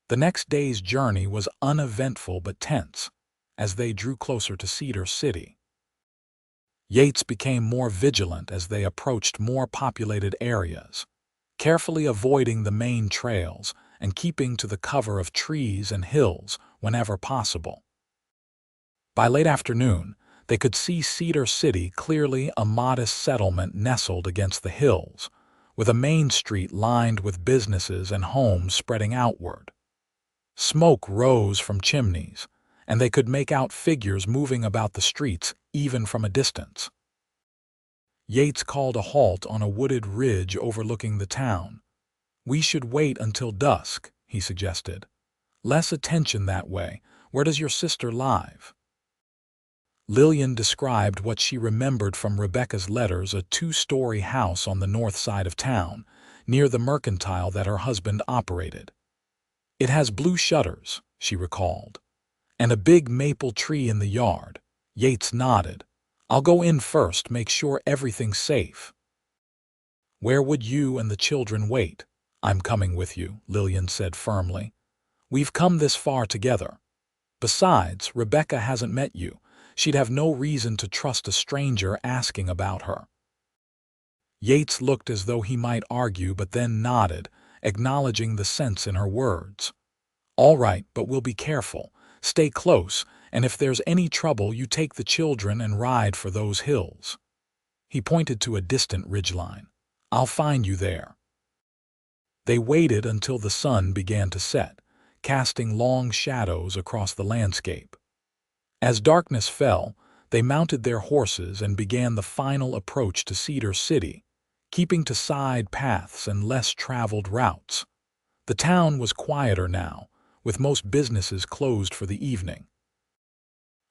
A: The next day's journey was uneventful but tense, as they drew closer to Cedar City. Yates became more vigilant as they approached more populated areas, carefully avoiding the main trails and keeping to the cover of trees and hills whenever possible. By late afternoon, they could see Cedar City clearly, a modest settlement nestled against the hills, with a main street lined with businesses and homes spreading outward. Smoke rose from chimneys, and they could make out figures moving about the streets even from a distance. Yates called a halt on a wooded ridge overlooking the town. "We should wait until dusk," he suggested. "Less attention that way. Where does your sister live?" Lillian described what she remembered from Rebecca's letters, a two-story house on the north side of town, near the mercantile that her husband operated. "It has blue shutters," she recalled, "and a big maple tree in the yard." Yates nodded. "I'll go in first, make sure everything's safe." "Where would you and the children wait?" "I'm coming with you," Lillian said firmly. "We've come this far together. Besides, Rebecca hasn't met you. She'd have no reason to trust a stranger asking about her. Yates looked as though he might argue, but then nodded, acknowledging the sense in her words. "All right, but we'll be careful. Stay close, and if there's any trouble, you take the children and ride for those hills." He pointed to a distant ridgeline. "I'll find you there." They waited until the sun began to set, casting long shadows across the landscape. As darkness fell, they mounted their horses and began the final approach to Cedar City, keeping to side paths and less traveled routes. The town was quieter now, with most businesses closed for the evening.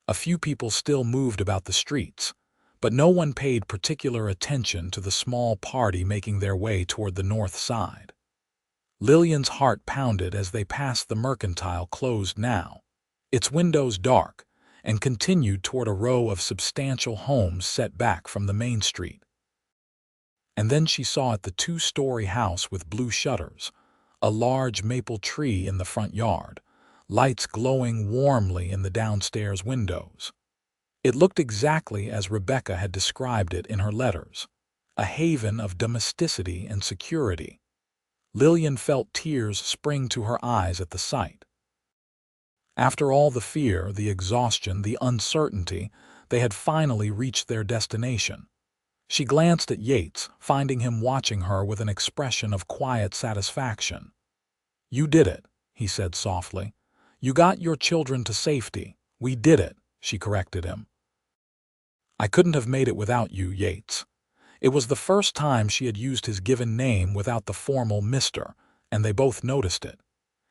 A: A few people still moved about the streets, but no one paid particular attention to the small party making their way toward the north side. Lillian's heart pounded as they passed the mercantile, closed now, its windows dark, and continued toward a row of substantial homes set back from the main street. And then she saw it, the two-story house with blue shutters, a large maple tree in the front yard, lights glowing warmly in the downstairs windows. It looked exactly as Rebecca had described it in her letters, a haven of domesticity and security. Lillian felt tears spring to her eyes at the sight. After all the fear, the exhaustion, the uncertainty, they had finally reached their destination. She glanced at Yates, finding him watching her with an expression of quiet satisfaction. "You did it," he said softly. "You got your children to safety." "We did it," she corrected him. "I couldn't have made it without you, Yates." It was the first time she had used his given name without the formal Mr., and they both noticed it.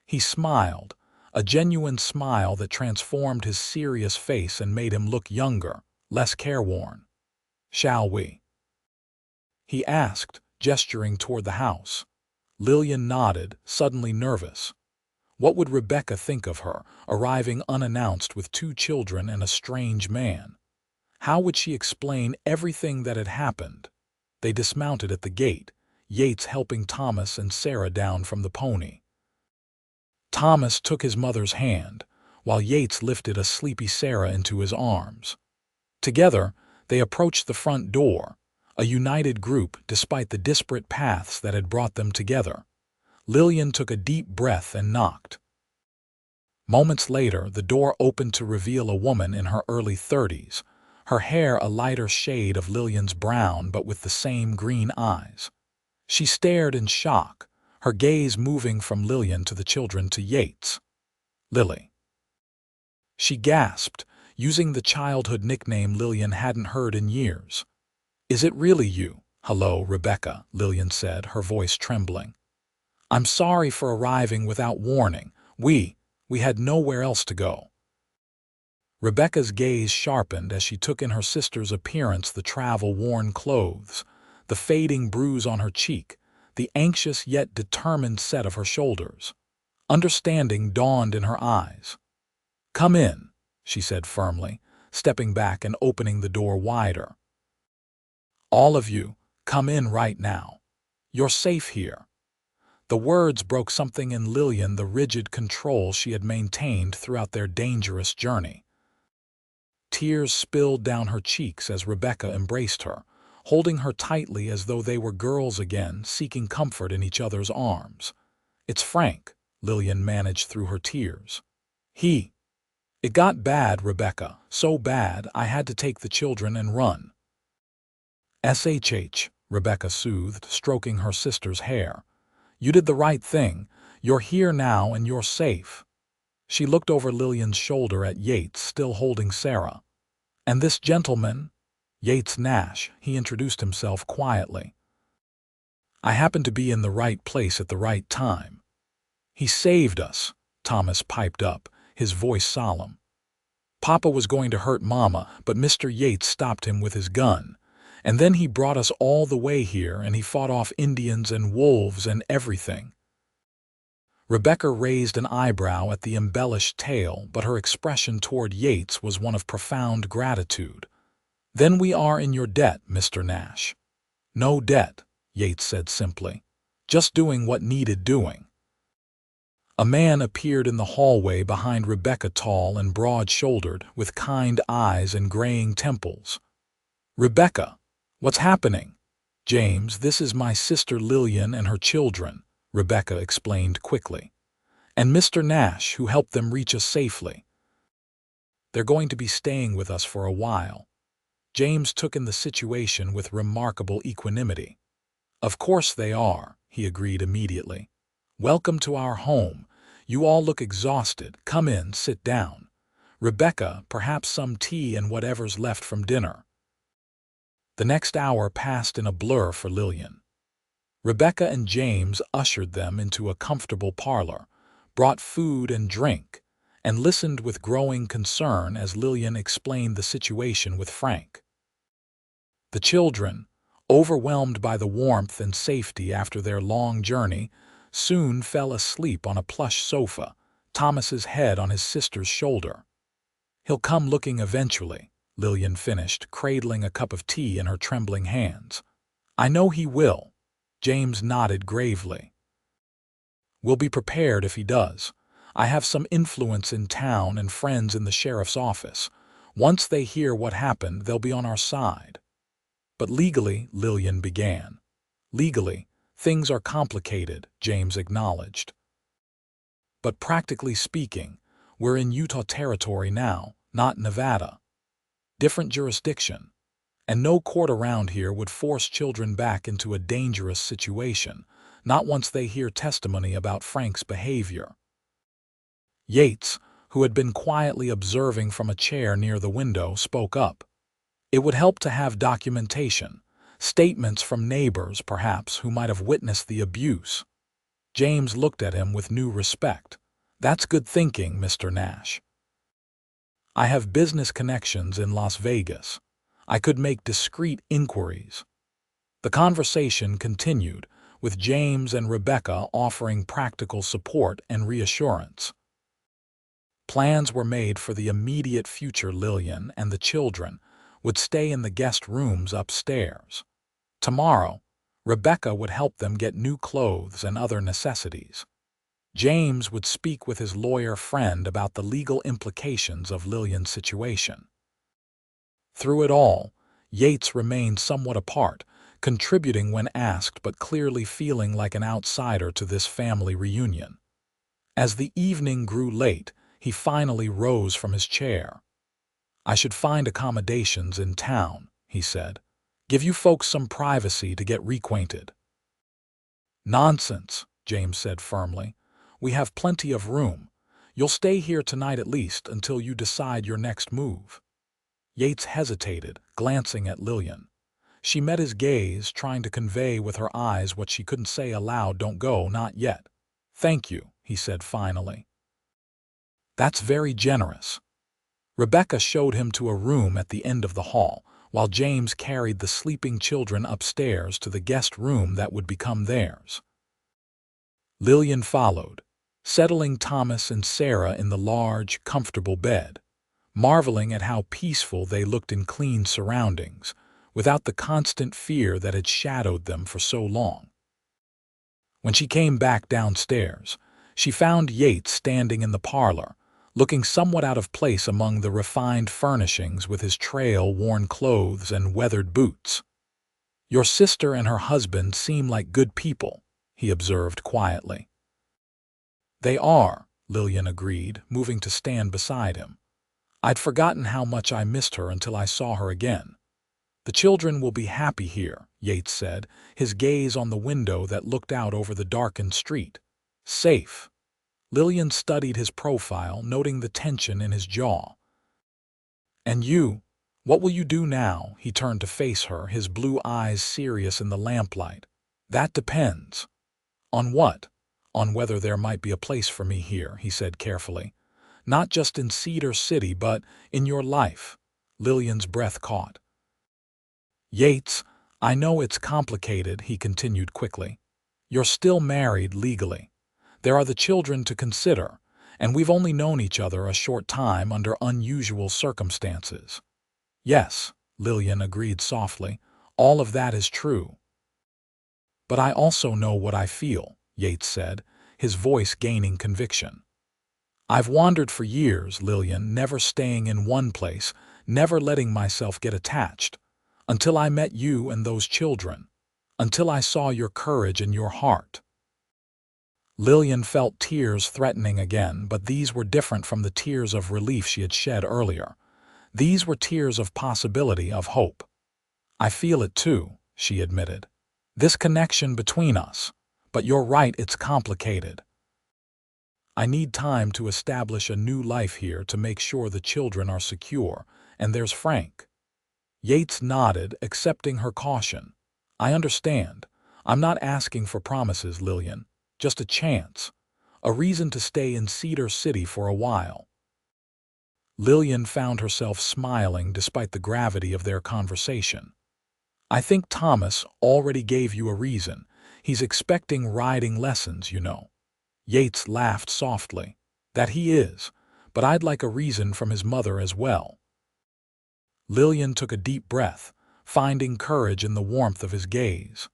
A: He smiled, a genuine smile that transformed his serious face and made him look younger, less careworn. "Shall we?" he asked, gesturing toward the house. Lillian nodded, suddenly nervous. What would Rebecca think of her, arriving unannounced with two children and a strange man? How would she explain everything that had happened? They dismounted at the gate, Yates helping Thomas and Sarah down from the pony. Thomas took his mother's hand, while Yates lifted a sleepy Sarah into his arms. Together, they approached the front door, a united group despite the disparate paths that had brought them together. Lillian took a deep breath and knocked. Moments later, the door opened to reveal a woman in her early 30s, her hair a lighter shade of Lillian's brown but with the same green eyes. She stared in shock, her gaze moving from Lillian to the children to Yates. "Lily," she gasped, using the childhood nickname Lillian hadn't heard in years. "Is it really you?" "Hello, Rebecca," Lillian said, her voice trembling. "I'm sorry for arriving without warning. We had nowhere else to go." Rebecca's gaze sharpened as she took in her sister's appearance, the travel-worn clothes, the fading bruise on her cheek, the anxious yet determined set of her shoulders. Understanding dawned in her eyes. "Come in," she said firmly, stepping back and opening the door wider. "All of you, come in right now. You're safe here." The words broke something in Lillian, the rigid control she had maintained throughout their dangerous journey. Tears spilled down her cheeks as Rebecca embraced her, holding her tightly as though they were girls again, seeking comfort in each other's arms. "It's Frank," Lillian managed through her tears. It got bad, Rebecca, so bad I had to take the children and run." "Shh," Rebecca soothed, stroking her sister's hair. "You did the right thing. You're here now and you're safe." She looked over Lillian's shoulder at Yates, still holding Sarah. "And this gentleman?" "Yates Nash," he introduced himself quietly. "I happened to be in the right place at the right time." "He saved us," Thomas piped up, his voice solemn. "Papa was going to hurt Mama, but Mr. Yates stopped him with his gun. And then he brought us all the way here, and he fought off Indians and wolves and everything." Rebecca raised an eyebrow at the embellished tale, but her expression toward Yates was one of profound gratitude. "Then we are in your debt, Mr. Nash." "No debt," Yates said simply. "Just doing what needed doing." A man appeared in the hallway behind Rebecca, tall and broad-shouldered, with kind eyes and graying temples. "Rebecca, what's happening?" "James, this is my sister Lillian and her children," Rebecca explained quickly. "And Mr. Nash, who helped them reach us safely. They're going to be staying with us for a while." James took in the situation with remarkable equanimity. "Of course they are," he agreed immediately. "Welcome to our home. You all look exhausted. Come in, sit down. Rebecca, perhaps some tea and whatever's left from dinner." The next hour passed in a blur for Lillian. Rebecca and James ushered them into a comfortable parlor, brought food and drink, and listened with growing concern as Lillian explained the situation with Frank. The children, overwhelmed by the warmth and safety after their long journey, soon fell asleep on a plush sofa, Thomas's head on his sister's shoulder. "He'll come looking eventually," Lillian finished, cradling a cup of tea in her trembling hands. "I know he will," James nodded gravely. "We'll be prepared if he does. I have some influence in town and friends in the sheriff's office. Once they hear what happened, they'll be on our side." "But legally," Lillian began. "Legally, things are complicated," James acknowledged. "But practically speaking, we're in Utah territory now, not Nevada. Different jurisdiction. And no court around here would force children back into a dangerous situation, not once they hear testimony about Frank's behavior." Yates, who had been quietly observing from a chair near the window, spoke up. "It would help to have documentation, statements from neighbors, perhaps, who might have witnessed the abuse." James looked at him with new respect. "That's good thinking, Mr. Nash. I have business connections in Las Vegas. I could make discreet inquiries." The conversation continued, with James and Rebecca offering practical support and reassurance. Plans were made for the immediate future. Lillian and the children would stay in the guest rooms upstairs. Tomorrow, Rebecca would help them get new clothes and other necessities. James would speak with his lawyer friend about the legal implications of Lillian's situation. Through it all, Yates remained somewhat apart, contributing when asked but clearly feeling like an outsider to this family reunion. As the evening grew late, he finally rose from his chair. "I should find accommodations in town," he said. "Give you folks some privacy to get reacquainted." "Nonsense," James said firmly. "We have plenty of room. You'll stay here tonight at least until you decide your next move." Yates hesitated, glancing at Lillian. She met his gaze, trying to convey with her eyes what she couldn't say aloud. "Don't go, not yet." "Thank you," he said finally. "That's very generous." Rebecca showed him to a room at the end of the hall, while James carried the sleeping children upstairs to the guest room that would become theirs. Lillian followed, settling Thomas and Sarah in the large, comfortable bed, marveling at how peaceful they looked in clean surroundings, without the constant fear that had shadowed them for so long. When she came back downstairs, she found Yates standing in the parlor, looking somewhat out of place among the refined furnishings with his trail-worn clothes and weathered boots. "Your sister and her husband seem like good people," he observed quietly. "They are," Lillian agreed, moving to stand beside him. "I'd forgotten how much I missed her until I saw her again." "The children will be happy here," Yates said, his gaze on the window that looked out over the darkened street. "Safe." Lillian studied his profile, noting the tension in his jaw. "And you? What will you do now?" He turned to face her, his blue eyes serious in the lamplight. "That depends." "On what?" "On whether there might be a place for me here," he said carefully. "Not just in Cedar City, but in your life." Lillian's breath caught. "Yates, I know it's complicated," he continued quickly. "You're still married legally. There are the children to consider, and we've only known each other a short time under unusual circumstances." "Yes," Lillian agreed softly, "all of that is true." "But I also know what I feel," Yates said, his voice gaining conviction. "I've wandered for years, Lillian, never staying in one place, never letting myself get attached, until I met you and those children, until I saw your courage and your heart." Lillian felt tears threatening again, but these were different from the tears of relief she had shed earlier. These were tears of possibility, of hope. "I feel it too," she admitted. "This connection between us. But you're right, it's complicated. I need time to establish a new life here to make sure the children are secure, and there's Frank." Yates nodded, accepting her caution. "I understand. I'm not asking for promises, Lillian. Just a chance. A reason to stay in Cedar City for a while." Lillian found herself smiling despite the gravity of their conversation. "I think Thomas already gave you a reason. He's expecting riding lessons, you know." Yates laughed softly. "That he is, but I'd like a reason from his mother as well." Lillian took a deep breath, finding courage in the warmth of his gaze.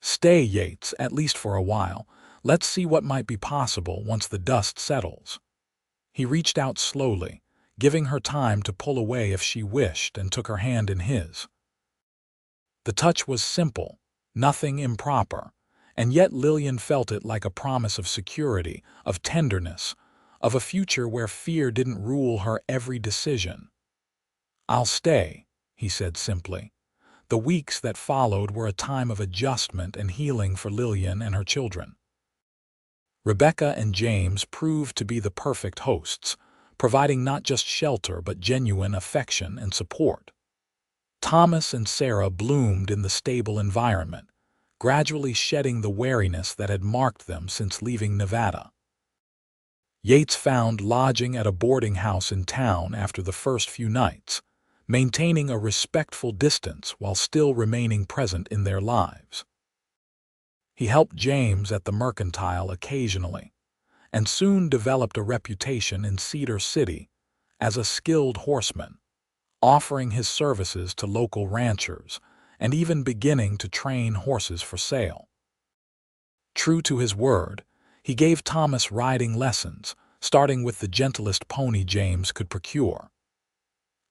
A: "Stay, Yates, at least for a while. Let's see what might be possible once the dust settles." He reached out slowly, giving her time to pull away if she wished, and took her hand in his. The touch was simple, nothing improper, and yet Lillian felt it like a promise of security, of tenderness, of a future where fear didn't rule her every decision. "I'll stay," he said simply. The weeks that followed were a time of adjustment and healing for Lillian and her children. Rebecca and James proved to be the perfect hosts, providing not just shelter but genuine affection and support. Thomas and Sarah bloomed in the stable environment, gradually shedding the wariness that had marked them since leaving Nevada. Yates found lodging at a boarding house in town after the first few nights, maintaining a respectful distance while still remaining present in their lives. He helped James at the Mercantile occasionally, and soon developed a reputation in Cedar City as a skilled horseman, offering his services to local ranchers and even beginning to train horses for sale. True to his word, he gave Thomas riding lessons, starting with the gentlest pony James could procure.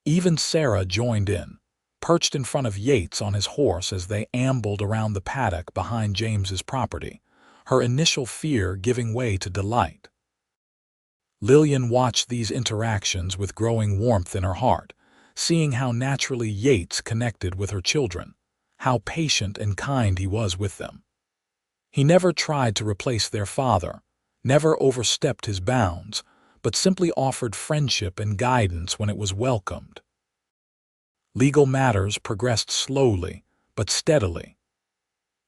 A: Even Sarah joined in, perched in front of Yates on his horse as they ambled around the paddock behind James's property, her initial fear giving way to delight. Lillian watched these interactions with growing warmth in her heart, seeing how naturally Yates connected with her children, how patient and kind he was with them. He never tried to replace their father, never overstepped his bounds, but simply offered friendship and guidance when it was welcomed. Legal matters progressed slowly, but steadily.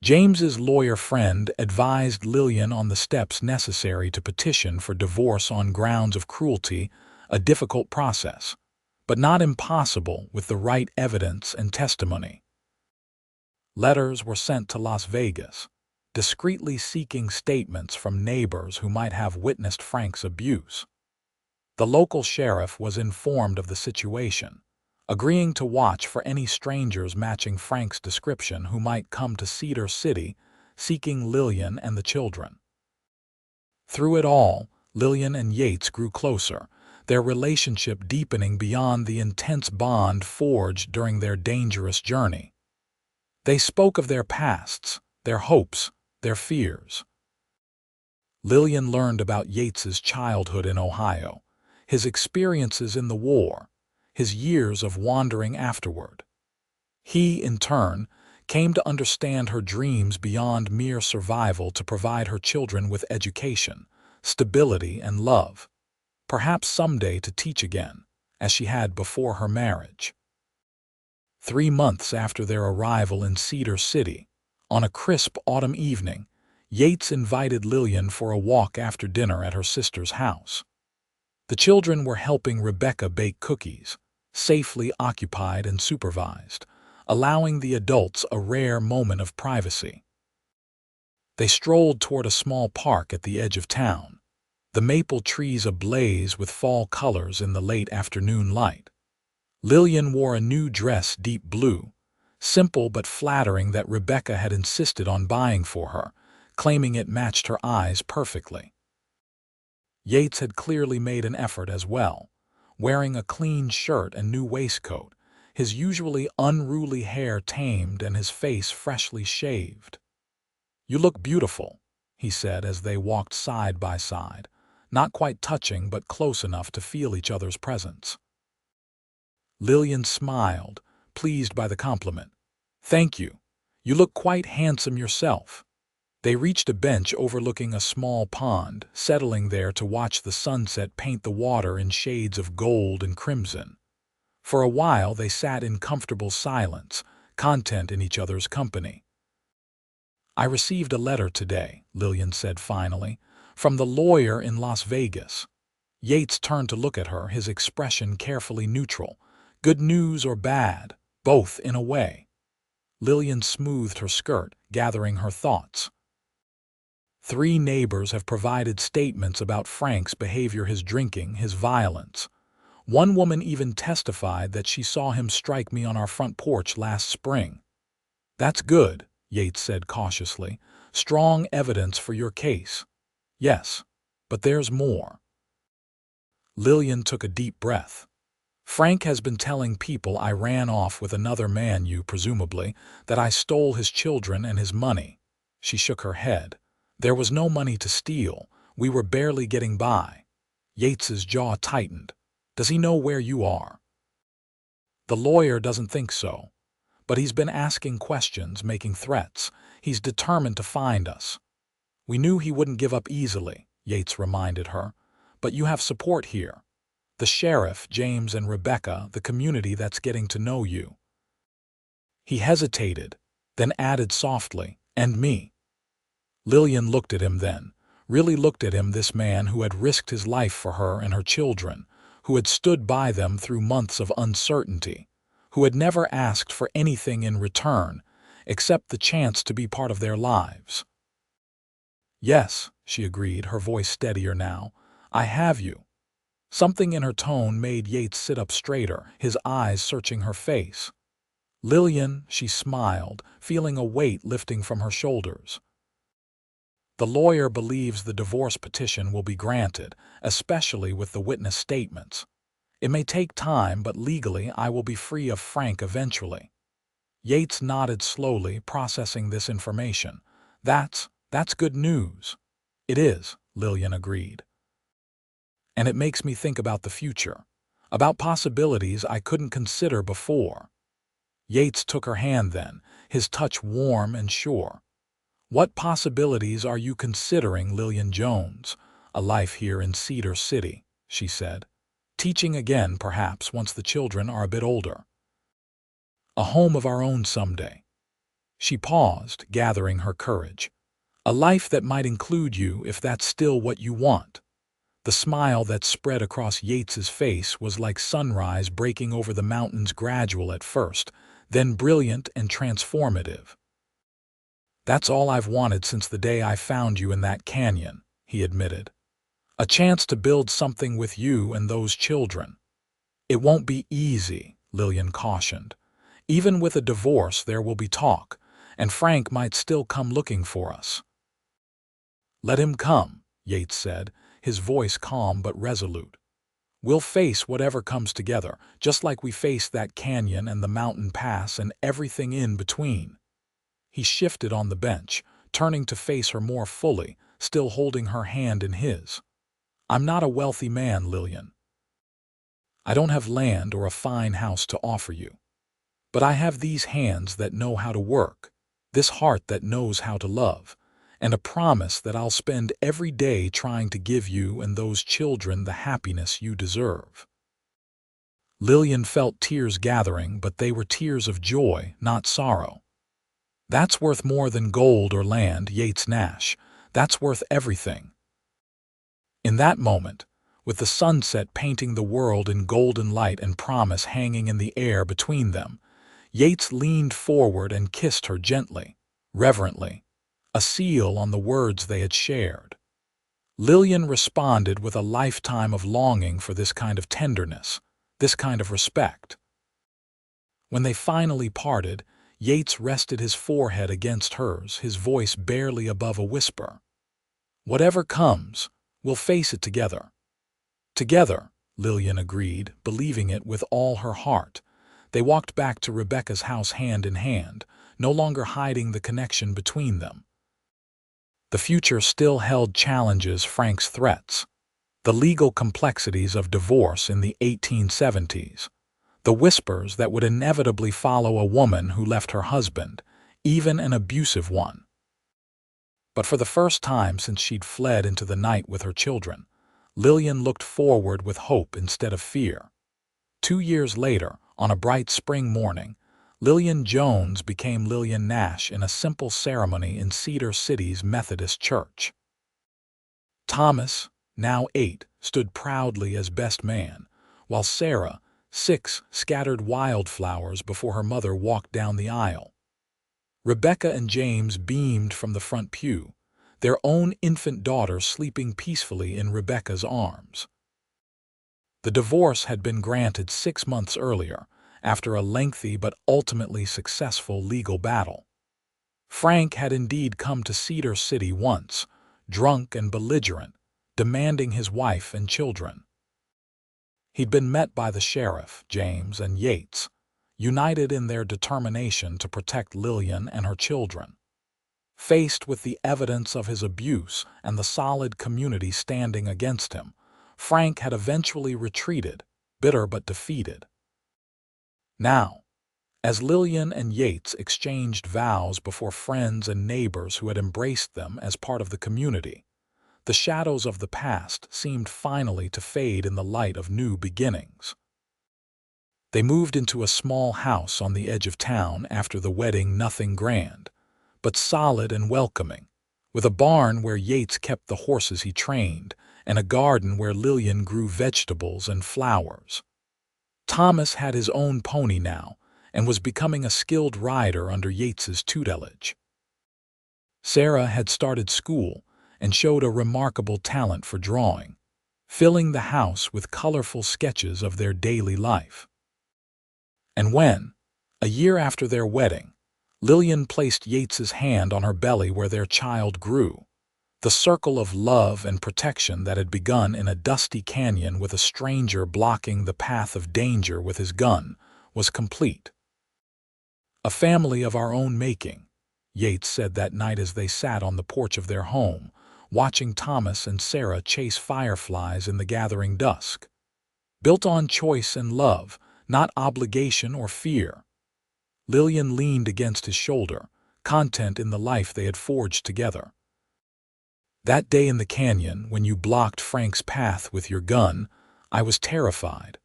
A: James's lawyer friend advised Lillian on the steps necessary to petition for divorce on grounds of cruelty, a difficult process, but not impossible with the right evidence and testimony. Letters were sent to Las Vegas, discreetly seeking statements from neighbors who might have witnessed Frank's abuse. The local sheriff was informed of the situation, agreeing to watch for any strangers matching Frank's description who might come to Cedar City seeking Lillian and the children. Through it all, Lillian and Yates grew closer, their relationship deepening beyond the intense bond forged during their dangerous journey. They spoke of their pasts, their hopes, their fears. Lillian learned about Yates's childhood in Ohio, his experiences in the war, his years of wandering afterward. He, in turn, came to understand her dreams beyond mere survival to provide her children with education, stability, and love, perhaps someday to teach again, as she had before her marriage. 3 months after their arrival in Cedar City, on a crisp autumn evening, Yates invited Lillian for a walk after dinner at her sister's house. The children were helping Rebecca bake cookies, safely occupied and supervised, allowing the adults a rare moment of privacy. They strolled toward a small park at the edge of town, the maple trees ablaze with fall colors in the late afternoon light. Lillian wore a new dress, deep blue, simple but flattering, that Rebecca had insisted on buying for her, claiming it matched her eyes perfectly. Yates had clearly made an effort as well, wearing a clean shirt and new waistcoat, his usually unruly hair tamed and his face freshly shaved. "You look beautiful," he said as they walked side by side, not quite touching but close enough to feel each other's presence. Lillian smiled, pleased by the compliment. "Thank you. You look quite handsome yourself." They reached a bench overlooking a small pond, settling there to watch the sunset paint the water in shades of gold and crimson. For a while they sat in comfortable silence, content in each other's company. "I received a letter today," Lillian said finally, "from the lawyer in Las Vegas." Yates turned to look at her, his expression carefully neutral. "Good news or bad, both in a way." Lillian smoothed her skirt, gathering her thoughts. "3 neighbors have provided statements about Frank's behavior, his drinking, his violence. One woman even testified that she saw him strike me on our front porch last spring." "That's good," Yates said cautiously. "Strong evidence for your case." "Yes, but there's more." Lillian took a deep breath. "Frank has been telling people I ran off with another man, presumably, that I stole his children and his money." She shook her head. "There was no money to steal. We were barely getting by." Yates's jaw tightened. "Does he know where you are?" "The lawyer doesn't think so. But he's been asking questions, making threats. He's determined to find us." "We knew he wouldn't give up easily," Yates reminded her. "But you have support here. The sheriff, James and Rebecca, the community that's getting to know you." He hesitated, then added softly, "And me." Lillian looked at him then, really looked at him, this man who had risked his life for her and her children, who had stood by them through months of uncertainty, who had never asked for anything in return, except the chance to be part of their lives. "Yes," she agreed, her voice steadier now. "I have you." Something in her tone made Yates sit up straighter, his eyes searching her face. "Lillian," she smiled, feeling a weight lifting from her shoulders. "The lawyer believes the divorce petition will be granted, especially with the witness statements. It may take time, but legally I will be free of Frank eventually." Yates nodded slowly, processing this information. That's good news." "It is," Lillian agreed. "And it makes me think about the future, about possibilities I couldn't consider before." Yates took her hand then, his touch warm and sure. "What possibilities are you considering, Lillian Jones?" "A life here in Cedar City," she said. "Teaching again, perhaps, once the children are a bit older. A home of our own someday." She paused, gathering her courage. "A life that might include you if that's still what you want." The smile that spread across Yates's face was like sunrise breaking over the mountains, gradual at first, then brilliant and transformative. "That's all I've wanted since the day I found you in that canyon," he admitted. "A chance to build something with you and those children." "It won't be easy," Lillian cautioned. "Even with a divorce there will be talk, and Frank might still come looking for us." "Let him come," Yates said, his voice calm but resolute. "We'll face whatever comes together, just like we faced that canyon and the mountain pass and everything in between." He shifted on the bench, turning to face her more fully, still holding her hand in his. "I'm not a wealthy man, Lillian. I don't have land or a fine house to offer you. But I have these hands that know how to work, this heart that knows how to love, and a promise that I'll spend every day trying to give you and those children the happiness you deserve." Lillian felt tears gathering, but they were tears of joy, not sorrow. "That's worth more than gold or land, Yates Nash. That's worth everything." In that moment, with the sunset painting the world in golden light and promise hanging in the air between them, Yates leaned forward and kissed her gently, reverently, a seal on the words they had shared. Lillian responded with a lifetime of longing for this kind of tenderness, this kind of respect. When they finally parted, Yates rested his forehead against hers, his voice barely above a whisper. "Whatever comes, we'll face it together." "Together," Lillian agreed, believing it with all her heart. They walked back to Rebecca's house hand in hand, no longer hiding the connection between them. The future still held challenges, Frank's threats, the legal complexities of divorce in the 1870s, the whispers that would inevitably follow a woman who left her husband, even an abusive one. But for the first time since she'd fled into the night with her children, Lillian looked forward with hope instead of fear. 2 years later, on a bright spring morning, Lillian Jones became Lillian Nash in a simple ceremony in Cedar City's Methodist Church. Thomas, now 8, stood proudly as best man, while Sarah, 6, scattered wildflowers before her mother walked down the aisle. Rebecca and James beamed from the front pew, their own infant daughter sleeping peacefully in Rebecca's arms. The divorce had been granted 6 months earlier, after a lengthy but ultimately successful legal battle. Frank had indeed come to Cedar City once, drunk and belligerent, demanding his wife and children. He'd been met by the sheriff, James, and Yates, united in their determination to protect Lillian and her children. Faced with the evidence of his abuse and the solid community standing against him, Frank had eventually retreated, bitter but defeated. Now, as Lillian and Yates exchanged vows before friends and neighbors who had embraced them as part of the community, the shadows of the past seemed finally to fade in the light of new beginnings. They moved into a small house on the edge of town after the wedding, nothing grand, but solid and welcoming, with a barn where Yates kept the horses he trained and a garden where Lillian grew vegetables and flowers. Thomas had his own pony now and was becoming a skilled rider under Yates's tutelage. Sarah had started school and showed a remarkable talent for drawing, filling the house with colorful sketches of their daily life. And when, a year after their wedding, Lillian placed Yates's hand on her belly where their child grew, the circle of love and protection that had begun in a dusty canyon with a stranger blocking the path of danger with his gun was complete. "A family of our own making," Yates said that night as they sat on the porch of their home, watching Thomas and Sarah chase fireflies in the gathering dusk. "Built on choice and love, not obligation or fear." Lillian leaned against his shoulder, content in the life they had forged together. "That day in the canyon, when you blocked Frank's path with your gun, I was terrified.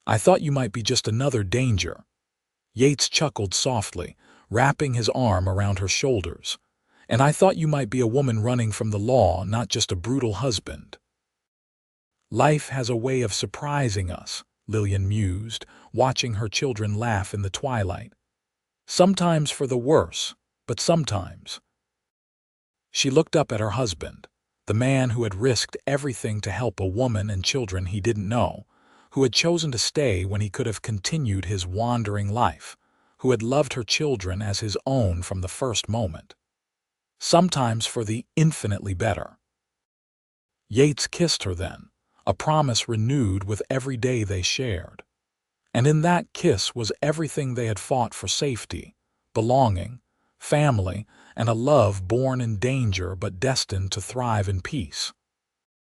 A: I thought you might be just another danger." Yates chuckled softly, wrapping his arm around her shoulders. "And I thought you might be a woman running from the law, not just a brutal husband." "Life has a way of surprising us," Lillian mused, watching her children laugh in the twilight. "Sometimes for the worse, but sometimes." She looked up at her husband, the man who had risked everything to help a woman and children he didn't know, who had chosen to stay when he could have continued his wandering life, who had loved her children as his own from the first moment. Sometimes for the infinitely better. Yates kissed her then, a promise renewed with every day they shared. And in that kiss was everything they had fought for: safety, belonging, family, and a love born in danger but destined to thrive in peace.